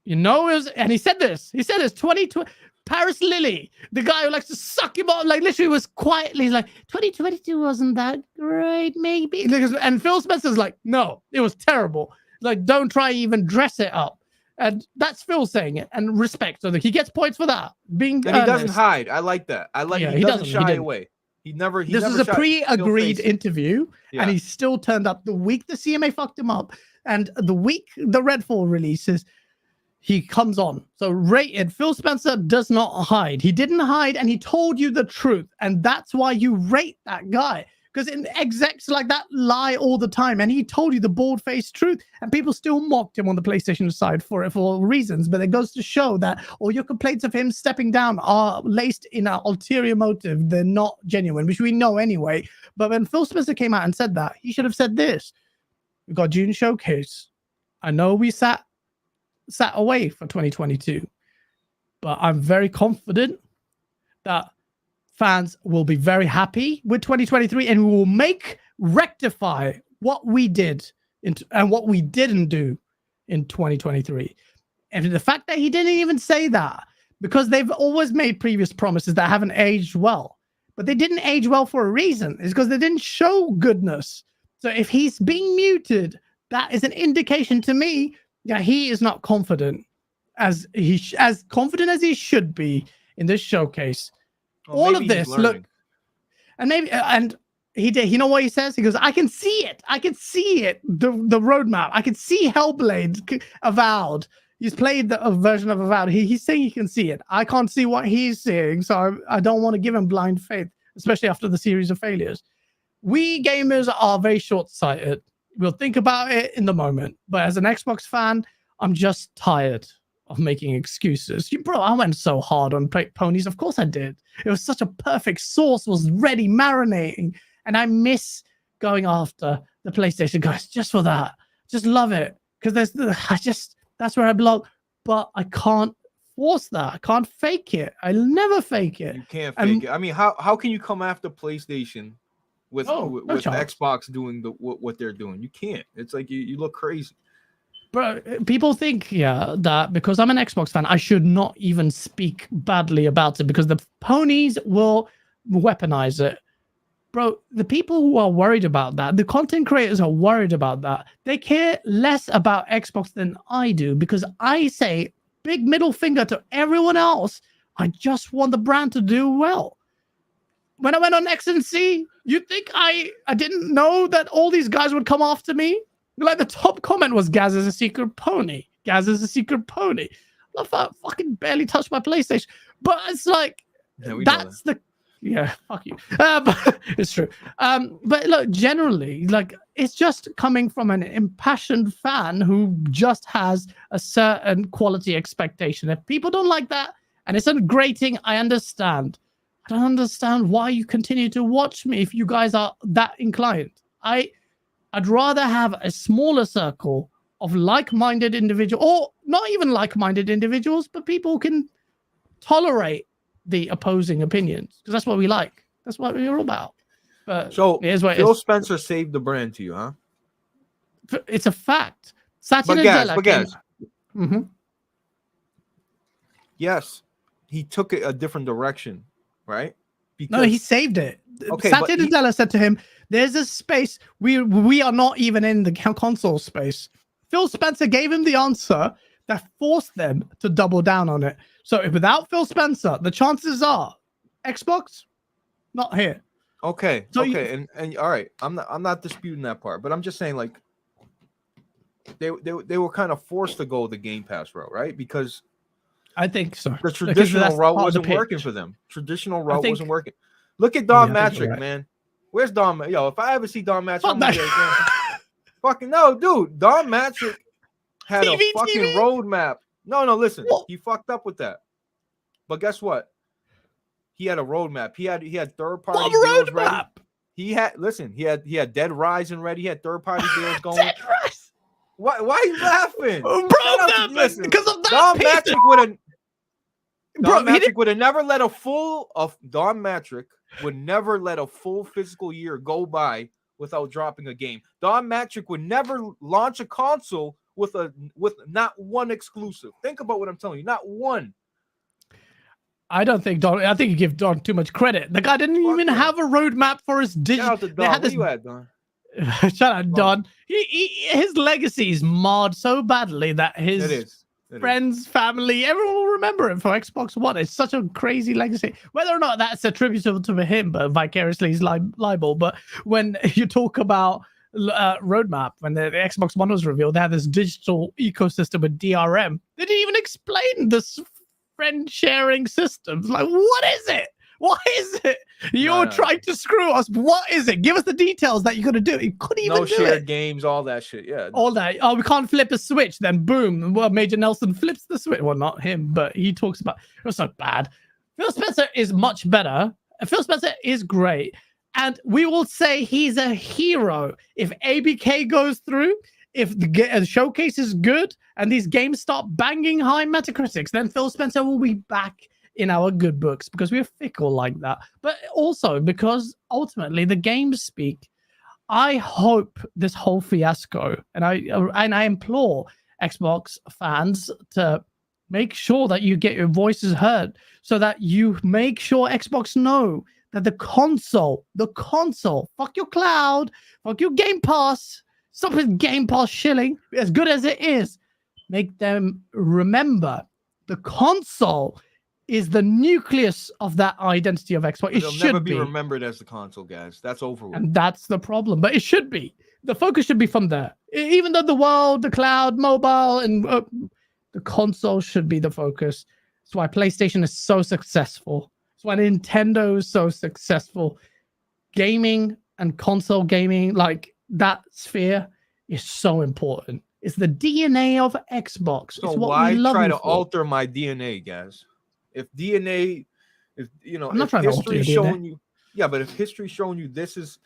And he said this 2020, Paris Lily, the guy who likes to suck him off, like literally was quietly like, 2022 wasn't that great, maybe. And Phil Spencer's like, no, it was terrible. Like, don't try even dress it up. And that's Phil saying it, and respect. So he gets points for that. And he doesn't hide. I like that. He doesn't shy away. This is a pre-agreed interview, and he still turned up the week the CMA fucked him up, and the week the Redfall releases, he comes on. So rated. Phil Spencer does not hide. He didn't hide, and he told you the truth, and that's why you rate that guy. Because execs like that lie all the time, and he told you the bald-faced truth, and people still mocked him on the PlayStation side for it for reasons. But it goes to show that all your complaints of him stepping down are laced in an ulterior motive. They're not genuine, which we know anyway. But when Phil Spencer came out and said that, he should have said this: "We got June showcase. I know we sat away for 2022, but I'm very confident that fans will be very happy with 2023, and we will rectify what we did and what we didn't do in 2023. And the fact that he didn't even say that, because they've always made previous promises that haven't aged well, but they didn't age well for a reason. It's because they didn't show goodness. So if he's being muted, that is an indication to me that he is not confident as confident as he should be in this showcase. Well, All maybe of he's this, look, learning. and maybe and he did. You know what he says? He goes, "I can see it. I can see it. The roadmap. I can see Hellblade Avowed. He's played a version of Avowed. He's saying he can see it. I can't see what he's seeing, so I don't want to give him blind faith, especially after the series of failures. We gamers are very short-sighted. We'll think about it in the moment. But as an Xbox fan, I'm just tired of making excuses. Bro, I went so hard on ponies. Of course I did. It was such a perfect sauce, was ready, marinating. And I miss going after the PlayStation guys just for that. Just love it. Because that's where I belong. But I can't force that. I can't fake it. I'll never fake it. You can't fake it. I mean, how can you come after PlayStation with Xbox doing what they're doing? You can't. It's like you look crazy. Bro, people think, that because I'm an Xbox fan, I should not even speak badly about it because the ponies will weaponize it. Bro, the people who are worried about that, the content creators are worried about that. They care less about Xbox than I do because I say big middle finger to everyone else. I just want the brand to do well. When I went on XNC, you think I didn't know that all these guys would come after me? Like the top comment was Gaz is a secret pony. Gaz is a secret pony. I fucking barely touched my PlayStation. But it's like, that's the... Yeah, fuck you. But it's true. But look, generally, like, it's just coming from an impassioned fan who just has a certain quality expectation. If people don't like that, and it's grating, I understand. I don't understand why you continue to watch me if you guys are that inclined. I'd rather have a smaller circle of like-minded individuals, or not even like-minded individuals, but people who can tolerate the opposing opinions, because that's what we like. That's what we're all about. But so here's what Phil Spencer saved the brand to you, huh? It's a fact. Satya Nadella. Mm-hmm. Yes, he took it a different direction, right? Because... No, he saved it. Okay, Satya Nadella said to him, "There's a space we are not even in the console space." Phil Spencer gave him the answer that forced them to double down on it. So without Phil Spencer, the chances are Xbox not here. Okay. So and all right, I'm not disputing that part, but I'm just saying, like, they were kind of forced to go the Game Pass route, right? Because I think so. The traditional route wasn't working for them. Traditional route wasn't working. Look at Don Matrick, man. Where's Don? Yo, if I ever see Don Matrick, I'm gonna get fucking no, dude. Don Matrick had a fucking roadmap. No, listen. He fucked up with that. But guess what? He had a roadmap. He had third-party deals ready. He had Dead Rising ready. He had third-party deals going. Dead Rising. Why are you laughing? Bro, listen, because of that. Don Matrick would have never let Don Matrick would never let a full physical year go by without dropping a game. Don Matrick would never launch a console with not one exclusive. Think about what I'm telling you. Not one. I don't think Don. I think you give Don too much credit. The guy didn't even have a roadmap for his digital. Where you at, Don? Shut up, Don. His legacy is marred so badly that his friends, family, everyone will remember him for Xbox One. It's such a crazy legacy. Whether or not that's attributable to him, but vicariously he's liable. But when you talk about roadmap, when the Xbox One was revealed, they had this digital ecosystem with DRM. They didn't even explain this friend sharing systems. Like, what is it? What is it? You're trying to screw us. What is it? Give us the details that you're gonna do. You couldn't even do it. No shared games, all that shit. Yeah, all that. Oh, we can't flip a switch. Then boom. Well, Major Nelson flips the switch. Well, not him, but he talks about it was so bad. Phil Spencer is much better. Phil Spencer is great, and we will say he's a hero if ABK goes through. If the showcase is good and these games start banging high Metacritics, then Phil Spencer will be back in our good books because we're fickle like that. But also because ultimately the games speak. I hope this whole fiasco, and I implore Xbox fans to make sure that you get your voices heard so that you make sure Xbox know that the console, fuck your cloud, fuck your Game Pass, stop with Game Pass shilling, as good as it is. Make them remember the console is the nucleus of that identity of Xbox. It It'll should never be remembered as the console, guys. That's over with. And that's the problem. But it should be. The focus should be from there. Even though the world, the cloud, mobile, and the console should be the focus. That's why PlayStation is so successful. That's why Nintendo is so successful. Gaming and console gaming, like that sphere, is so important. It's the DNA of Xbox. So it's what why we love try to for. alter my DNA, guys? If DNA, if you know, I'm not if trying to alter history's your showing DNA. you, yeah, but if history's showing you this is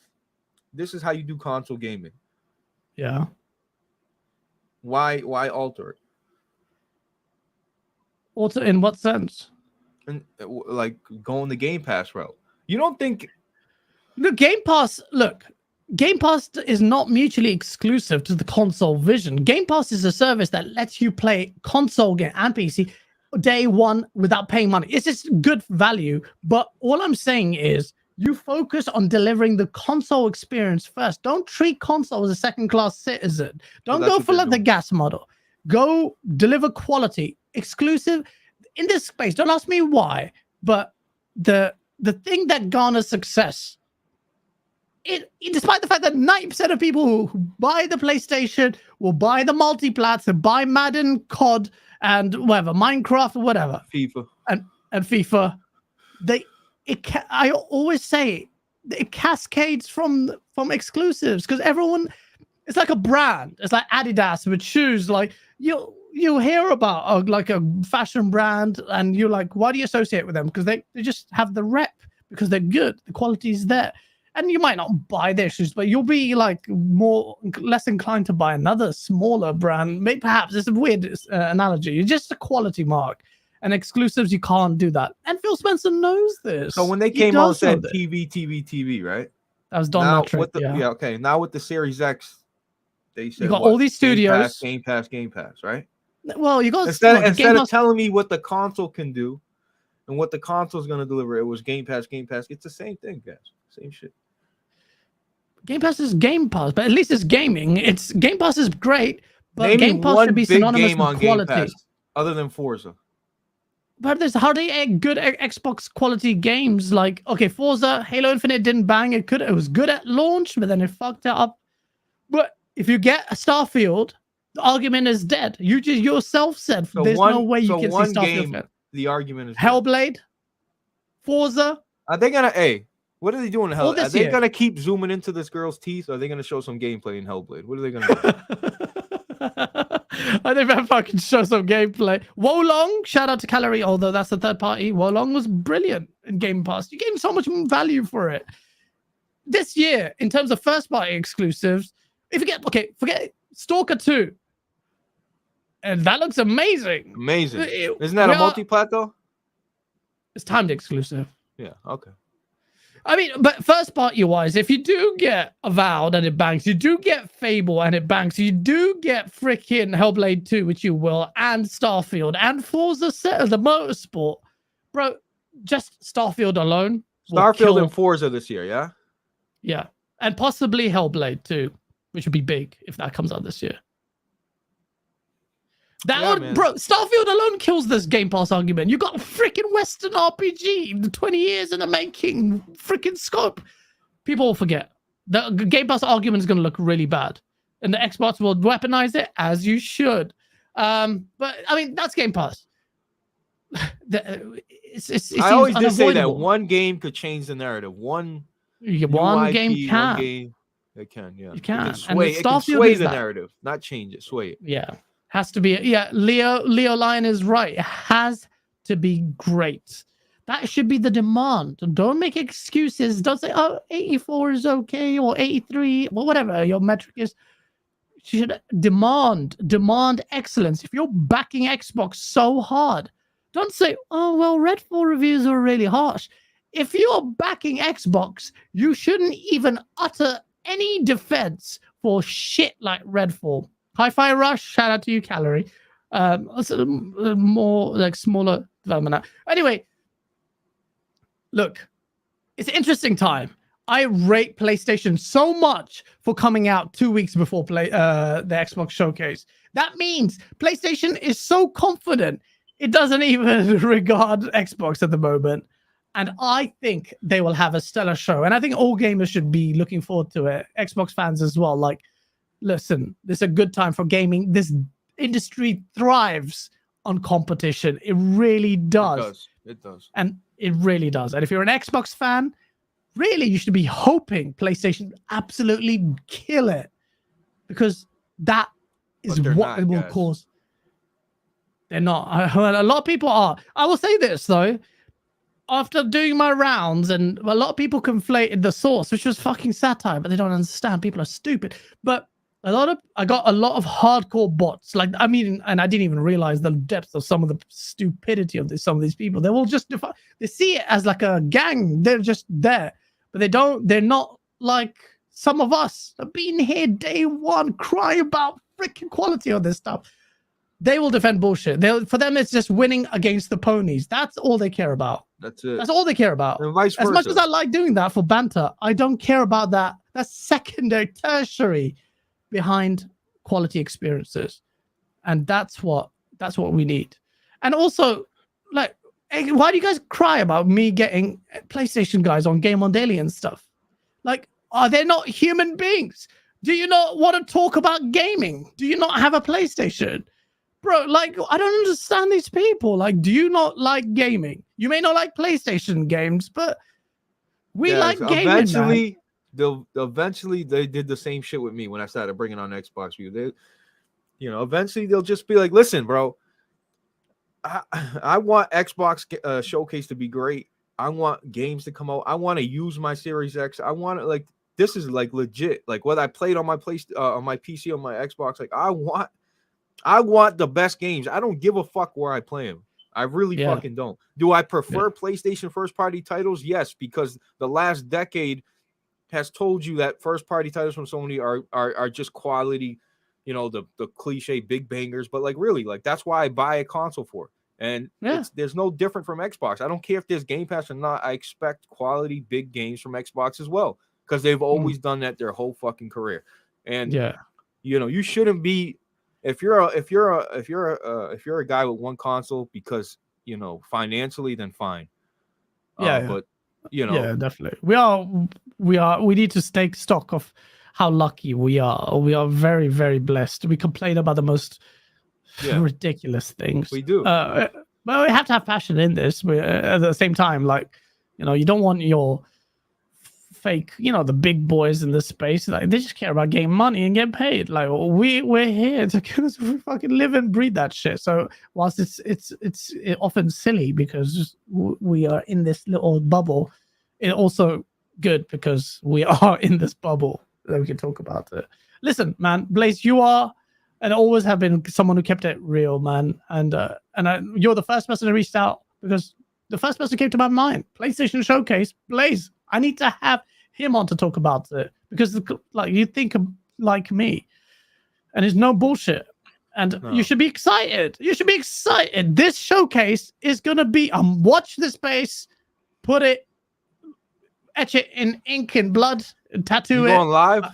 how you do console gaming, Yeah. why alter it? Alter in what sense? And like going the Game Pass route. You don't think The Game Pass, look, Game Pass is not mutually exclusive to the console vision. Game Pass is a service that lets you play console game and PC day one without paying money. It's just good value. But all I'm saying is you focus on delivering the console experience first. Don't treat console as a second-class citizen. Don't go for like the gas model. Go deliver quality, exclusive in this space. Don't ask me why, but the thing that garners success, despite the fact that 90% of people who buy the PlayStation will buy the multi-plats and buy Madden, COD, and whatever, Minecraft, or whatever, FIFA and FIFA, I always say it cascades from exclusives because everyone, it's like a brand. It's like Adidas with shoes. Like you hear about like a fashion brand, and you're like, why do you associate with them? Because they just have the rep, because they're good. The quality is there. And you might not buy their shoes, but you'll be like less inclined to buy another smaller brand. Maybe perhaps it's a weird analogy. It's just a quality mark. And exclusives, you can't do that. And Phil Spencer knows this. So when they came out and said TV, right? That was Don Matrick, yeah, okay. Now with the Series X, they said you got all these studios. Game Pass, right? Well, you got instead of telling me what the console can do and what the console is going to deliver, it was Game Pass. It's the same thing, guys. Same shit. Game Pass is Game Pass, but at least it's gaming. Game Pass is great, but Game Pass should be synonymous with quality. Other than Forza. But there's hardly good Xbox quality games. Like, okay, Forza, Halo Infinite didn't bang. It was good at launch, but then it fucked it up. But if you get a Starfield, the argument is dead. You just yourself said there's no way you can see Starfield. The argument is Hellblade, Forza. Are they gonna what are they doing in Hellblade? Are they gonna keep zooming into this girl's teeth? Or are they gonna show some gameplay in Hellblade? What are they gonna do? I think that fucking show some gameplay. Wolong, shout out to Calorie, although that's the third party. Wolong was brilliant in Game Pass. You gave so much value for it. This year, in terms of first party exclusives, forget Stalker 2. And that looks amazing. Amazing. Isn't that a multi-plat though? It's timed exclusive. Yeah, okay. I mean, but first party wise, if you do get Avowed and it bangs, you do get Fable and it bangs, you do get freaking Hellblade 2, which you will, and Starfield and Forza the Motorsport. Bro, just Starfield alone. Starfield and Forza this year, yeah? Yeah. And possibly Hellblade 2, which would be big if that comes out this year. Bro, Starfield alone kills this Game Pass argument. You got a freaking Western RPG, 20 years in the making, freaking scope. People will forget. The Game Pass argument is going to look really bad. And the Xbox will weaponize it, as you should. But, I mean, that's Game Pass. I always did say that one game could change the narrative. One game can. It can, yeah. You can. It can sway the narrative, not change it, sway it. Yeah. Has to be, Leo Lion is right. It has to be great. That should be the demand. Don't make excuses. Don't say, 84 is okay, or 83, or whatever your metric is. You should demand excellence. If you're backing Xbox so hard, don't say, oh, well, Redfall reviews are really harsh. If you're backing Xbox, you shouldn't even utter any defense for shit like Redfall. Hi-Fi Rush, shout out to you, Calorie. More like smaller development now. Anyway, look, it's an interesting time. I rate PlayStation so much for coming out 2 weeks before the Xbox showcase. That means PlayStation is so confident it doesn't even regard Xbox at the moment. And I think they will have a stellar show. And I think all gamers should be looking forward to it. Xbox fans as well. Like, listen, this is a good time for gaming. This industry thrives on competition. It really does. It does. And it really does. And if you're an Xbox fan, really, you should be hoping PlayStation absolutely kill it, because that is what it will cause. They're not. I heard a lot of people are. I will say this though. After doing my rounds, and a lot of people conflated the source, which was fucking satire, but they don't understand. People are stupid. But I got a lot of hardcore bots. Like, I mean, and I didn't even realize the depth of some of the stupidity of some of these people. They will just they see it as like a gang. They're just there, but they're not like some of us have been here day one, crying about freaking quality of this stuff. They will defend bullshit. For them, it's just winning against the ponies. That's all they care about. That's it. That's all they care about. And vice versa. As much as I like doing that for banter, I don't care about that. That's secondary, tertiary behind quality experiences. And that's what we need. And also, like, why do you guys cry about me getting PlayStation guys on Game on Daily and stuff? Like, are they not human beings? Do you not want to talk about gaming? Do you not have a PlayStation? Bro, like, I don't understand these people. Like, do you not like gaming? You may not like PlayStation games, but we like gaming. Eventually they did the same shit with me when I started bringing on Xbox View. They, eventually they'll just be like, listen, bro, I want Xbox showcase to be great. I want games to come out. I want to use my Series X. I want to, like, this is like legit. Like, what I played on my on my PC, on my Xbox, like, I want the best games. I don't give a fuck where I play them. I really fucking don't. Do I prefer PlayStation first-party titles? Yes, because the last decade has told you that first-party titles from Sony are just quality, the cliche big bangers. But, like, really, like, that's why I buy a console for. And there's no different from Xbox. I don't care if there's Game Pass or not. I expect quality big games from Xbox as well, because they've always done that their whole fucking career. And you shouldn't be. If you're a guy with one console because financially, then fine. But definitely we need to take stock of how lucky we are. We are very, very blessed. We complain about the most ridiculous things. We do, but we have to have passion in this. At the same time, like, you don't want your fake, the big boys in this space, like, they just care about getting money and getting paid. Like, we're here to we fucking live and breathe that shit. So whilst it's often silly because we are in this little bubble, it's also good because we are in this bubble that we can talk about it. Listen, man, Blaze, you are and always have been someone who kept it real, man. And you're the first person who reached out, because the first person came to my mind. PlayStation Showcase, Blaze. I need to have him on to talk about it, because like, you think like me, and it's no bullshit. And you should be excited. You should be excited. This showcase is gonna be watch the space, etch it in ink and blood, and tattoo it. Going live?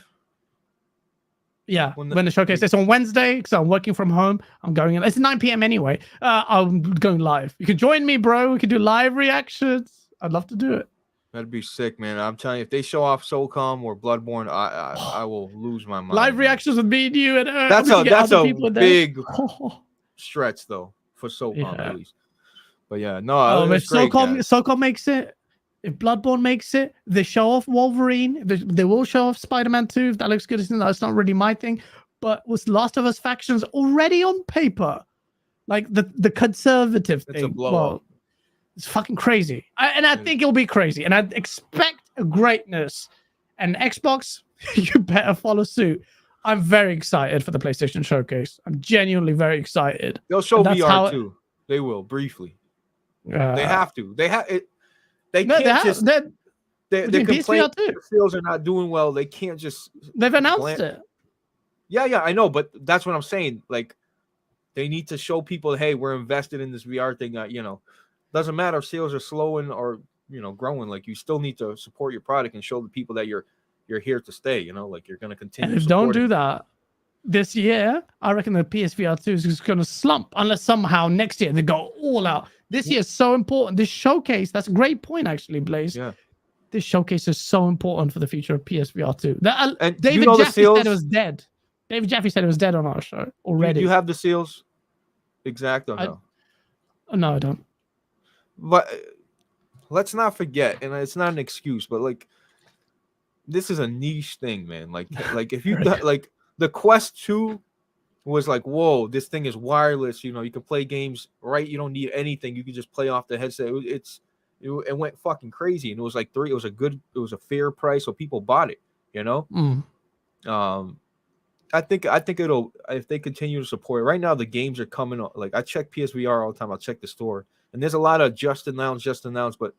Yeah, when the showcase is on Wednesday, because I'm working from home. I'm going in. It's 9 p.m. anyway. I'm going live. You can join me, bro. We can do live reactions. I'd love to do it. That'd be sick, man. I'm telling you, if they show off SOCOM or Bloodborne, I will lose my mind. Live reactions with me and you, and that's a big stretch though for SOCOM at least. But yeah, no. If SOCOM makes it, if Bloodborne makes it, they show off Wolverine. They will show off Spider-Man 2. If that looks good, that's not really my thing. But with Last of Us factions already on paper, like the conservative thing, it's a blowout. It's fucking crazy. I think it'll be crazy. And I expect a greatness. And Xbox, you better follow suit. I'm very excited for the PlayStation Showcase. I'm genuinely very excited. They'll show VR too. They will, briefly. They have to. They have it. They can't just. They complain the sales are not doing well. They can't just. They've announced it. Yeah, I know, but that's what I'm saying. Like, they need to show people, hey, we're invested in this VR thing. Doesn't matter if sales are slowing or growing, like you still need to support your product and show the people that you're here to stay. Like you're going to continue. And if don't do that this year, I reckon the PSVR 2 is just going to slump unless somehow next year they go all out. This year is so important. This showcase, that's a great point actually, Blaze. Yeah. This showcase is so important for the future of PSVR 2. And David Jaffe said it was dead. David Jaffe said it was dead on our show already. You have the seals exact or no? No, I don't. But let's not forget, and it's not an excuse, but like this is a niche thing, man. Like if you like the Quest 2 was like, whoa, this thing is wireless. You can play games, right? You don't need anything. You can just play off the headset. It went fucking crazy, and it was like it was a fair price, so people bought it. I think it'll, if they continue to support it. Right now, the games are coming. Like I check PSVR all the time. I'll check the store, and there's a lot of just announced, but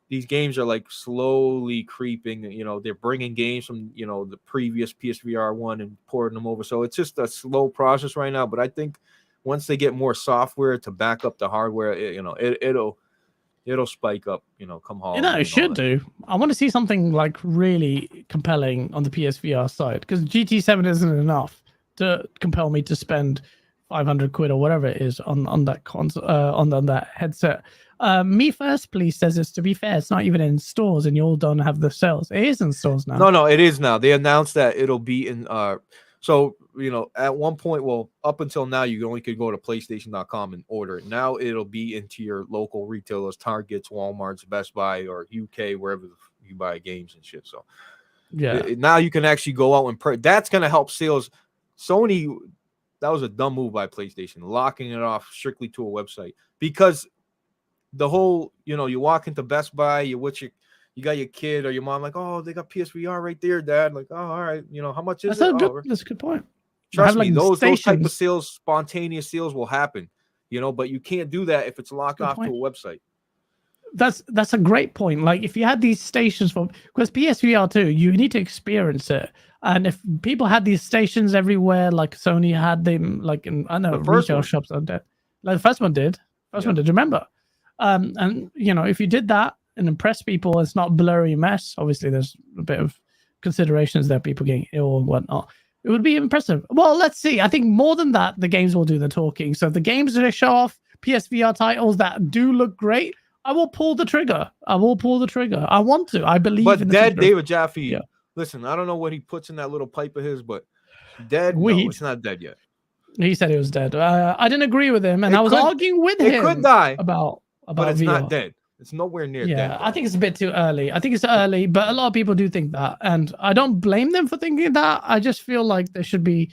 these games are like slowly creeping. They're bringing games from the previous PSVR 1 and porting them over. So it's just a slow process right now. But I think once they get more software to back up the hardware, it'll spike up. Come home. It should do. I want to see something like really compelling on the PSVR side, because GT7 isn't enough to compel me to spend 500 quid or whatever it is on that console, on that headset. Me First Please says it's, to be fair, it's not even in stores, and you all don't have the sales. It is in stores now. No, it is now. They announced that it'll be in. So at one point, well, up until now, you only could go to PlayStation.com and order it. Now it'll be into your local retailers, Targets, Walmart's, Best Buy, or UK, wherever you buy games and shit. So yeah, now you can actually go out and that's gonna help sales. Sony, that was a dumb move by PlayStation, locking it off strictly to a website, because the whole, you walk into Best Buy, you got your kid or your mom, like, oh, they got PSVR right there, Dad. Like, oh, all right, how much is it? That's a good point. Trust me, those type of sales, spontaneous sales will happen, but you can't do that if it's locked off to a website. That's a great point. Like if you had these stations because PSVR 2, you need to experience it. And if people had these stations everywhere, like Sony had them, like in, I know, retail shops on that. Like the first one did. Remember? And if you did that and impress people, it's not blurry mess. Obviously, there's a bit of considerations there, people getting ill and whatnot. It would be impressive. Well, let's see. I think more than that, the games will do the talking. So if the games that show off PSVR titles that do look great, I will pull the trigger. I want to. I believe in the future. David Jaffe, listen, I don't know what he puts in that little pipe of his, but dead, no, it's not dead yet. He said it was dead. I didn't agree with him, and I was arguing with him. It could die about but it's VR. Not dead. It's nowhere near dead. Yeah, I think it's a bit too early. I think it's early, but a lot of people do think that, and I don't blame them for thinking that. I just feel like there should be.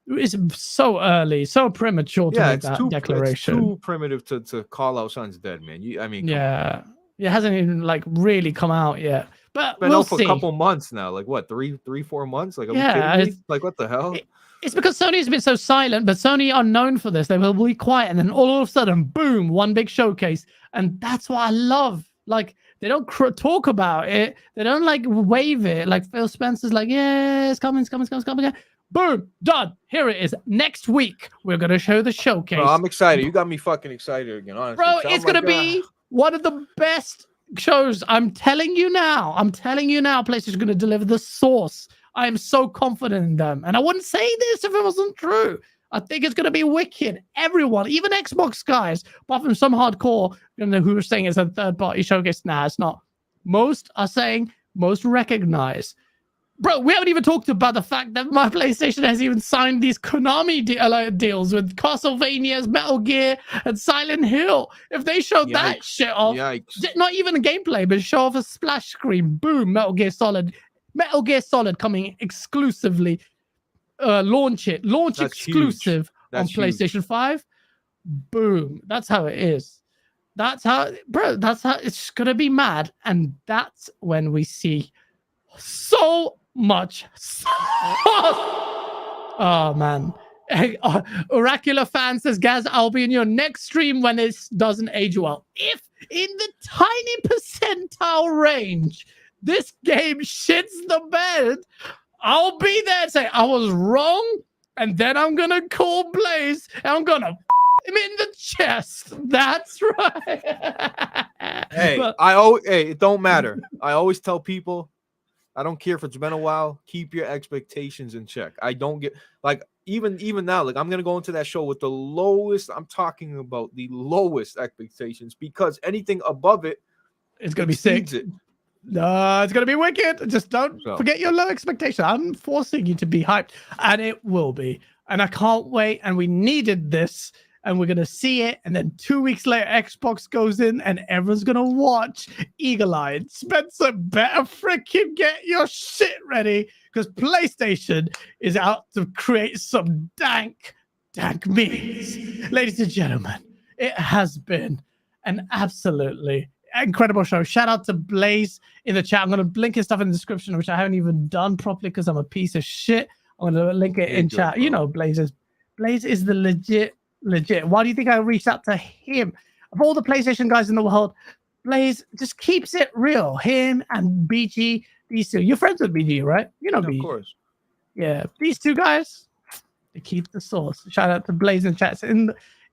It's so early, so premature to make that declaration. It's too primitive to call out son's dead, man. It hasn't even like really come out yet. But we'll see. For a couple months now, like what, 3-4 months? Like, are we kidding me? Like, what the hell? It's because Sony's been so silent, but Sony are known for this. They will be quiet, and then all of a sudden, boom, one big showcase. And that's what I love. Like, they don't talk about it. They don't, like, wave it. Like, Phil Spencer's like, yeah, it's coming. Boom, done. Here it is. Next week, we're going to show the showcase. Bro, I'm excited. You got me fucking excited again, honestly. Bro, it's going to be one of the best shows. I'm telling you now, PlayStation's going to deliver the sauce. I am so confident in them. And I wouldn't say this if it wasn't true. I think it's going to be wicked. Everyone, even Xbox guys, apart from some hardcore, who are saying it's a third-party showcase. Nah, it's not. Most are saying, most recognize. Bro, we haven't even talked about the fact that my PlayStation has even signed these Konami deals with Castlevania's, Metal Gear, and Silent Hill. If they showed that shit off, not even a gameplay, but show off a splash screen, boom, Metal Gear Solid coming exclusively. Launch That's exclusive on PlayStation 5. Boom. That's how it is. That's how it's gonna be mad. And that's when we see so much sauce. Oh man. Oracular fan says, Gaz, I'll be in your next stream when it doesn't age well. If in the tiny percentile range this game shits the bed, I'll be there and say I was wrong, and then I'm gonna call Blaze and I'm gonna him in the chest. That's right. Hey, But- it don't matter. I always tell people, I don't care if it's been a while, keep your expectations in check. I don't get like even now, like I'm gonna go into that show with the lowest. I'm talking about the lowest expectations because anything above it, it's gonna be sick. exceeds it. No, it's gonna be wicked. Just don't So. forget your low expectation. I'm forcing you to be hyped, and it will be. And I can't wait. And we needed this, and we're gonna see it. And then 2 weeks later, Xbox goes in, and everyone's gonna watch eagle-eyed. Spencer, better freaking get your shit ready, because PlayStation is out to create some dank memes. Ladies and gentlemen, it has been an absolutely incredible show. Shout out to Blaze in the chat. I'm going to link his stuff in the description, which I haven't even done properly because I'm a piece of shit. I'm going to link it in chat. You know, Blaze is the legit. Why do you think I reached out to him? Of all the PlayStation guys in the world, Blaze just keeps it real. Him and BG, these two. You're friends with BG, right? You know BG. Of course. Yeah, these two guys, they keep the sauce. Shout out to Blaze in the chat.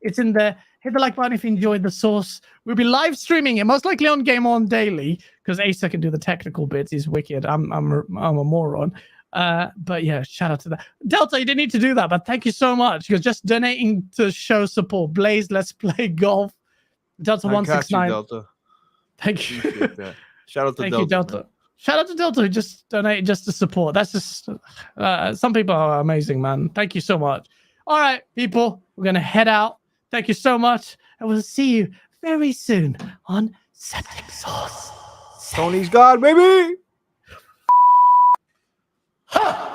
It's in there. Hit the like button if you enjoyed the source. We'll be live streaming it, most likely on Game On Daily, because Asa can do the technical bits. He's wicked. I'm a moron. But yeah, shout out to that. Delta, you didn't need to do that, but thank you so much. You're just donating to show support. Blaze, let's play golf. Delta 169. Delta. Thank you. Shout out to Thank Delta. you, Delta. Man. Shout out to Delta who just donated just to support. That's just some people are amazing, man. Thank you so much. All right, people, we're gonna head out. Thank you so much, and we'll see you very soon on Septic Sauce. Tony's God, baby. Ha!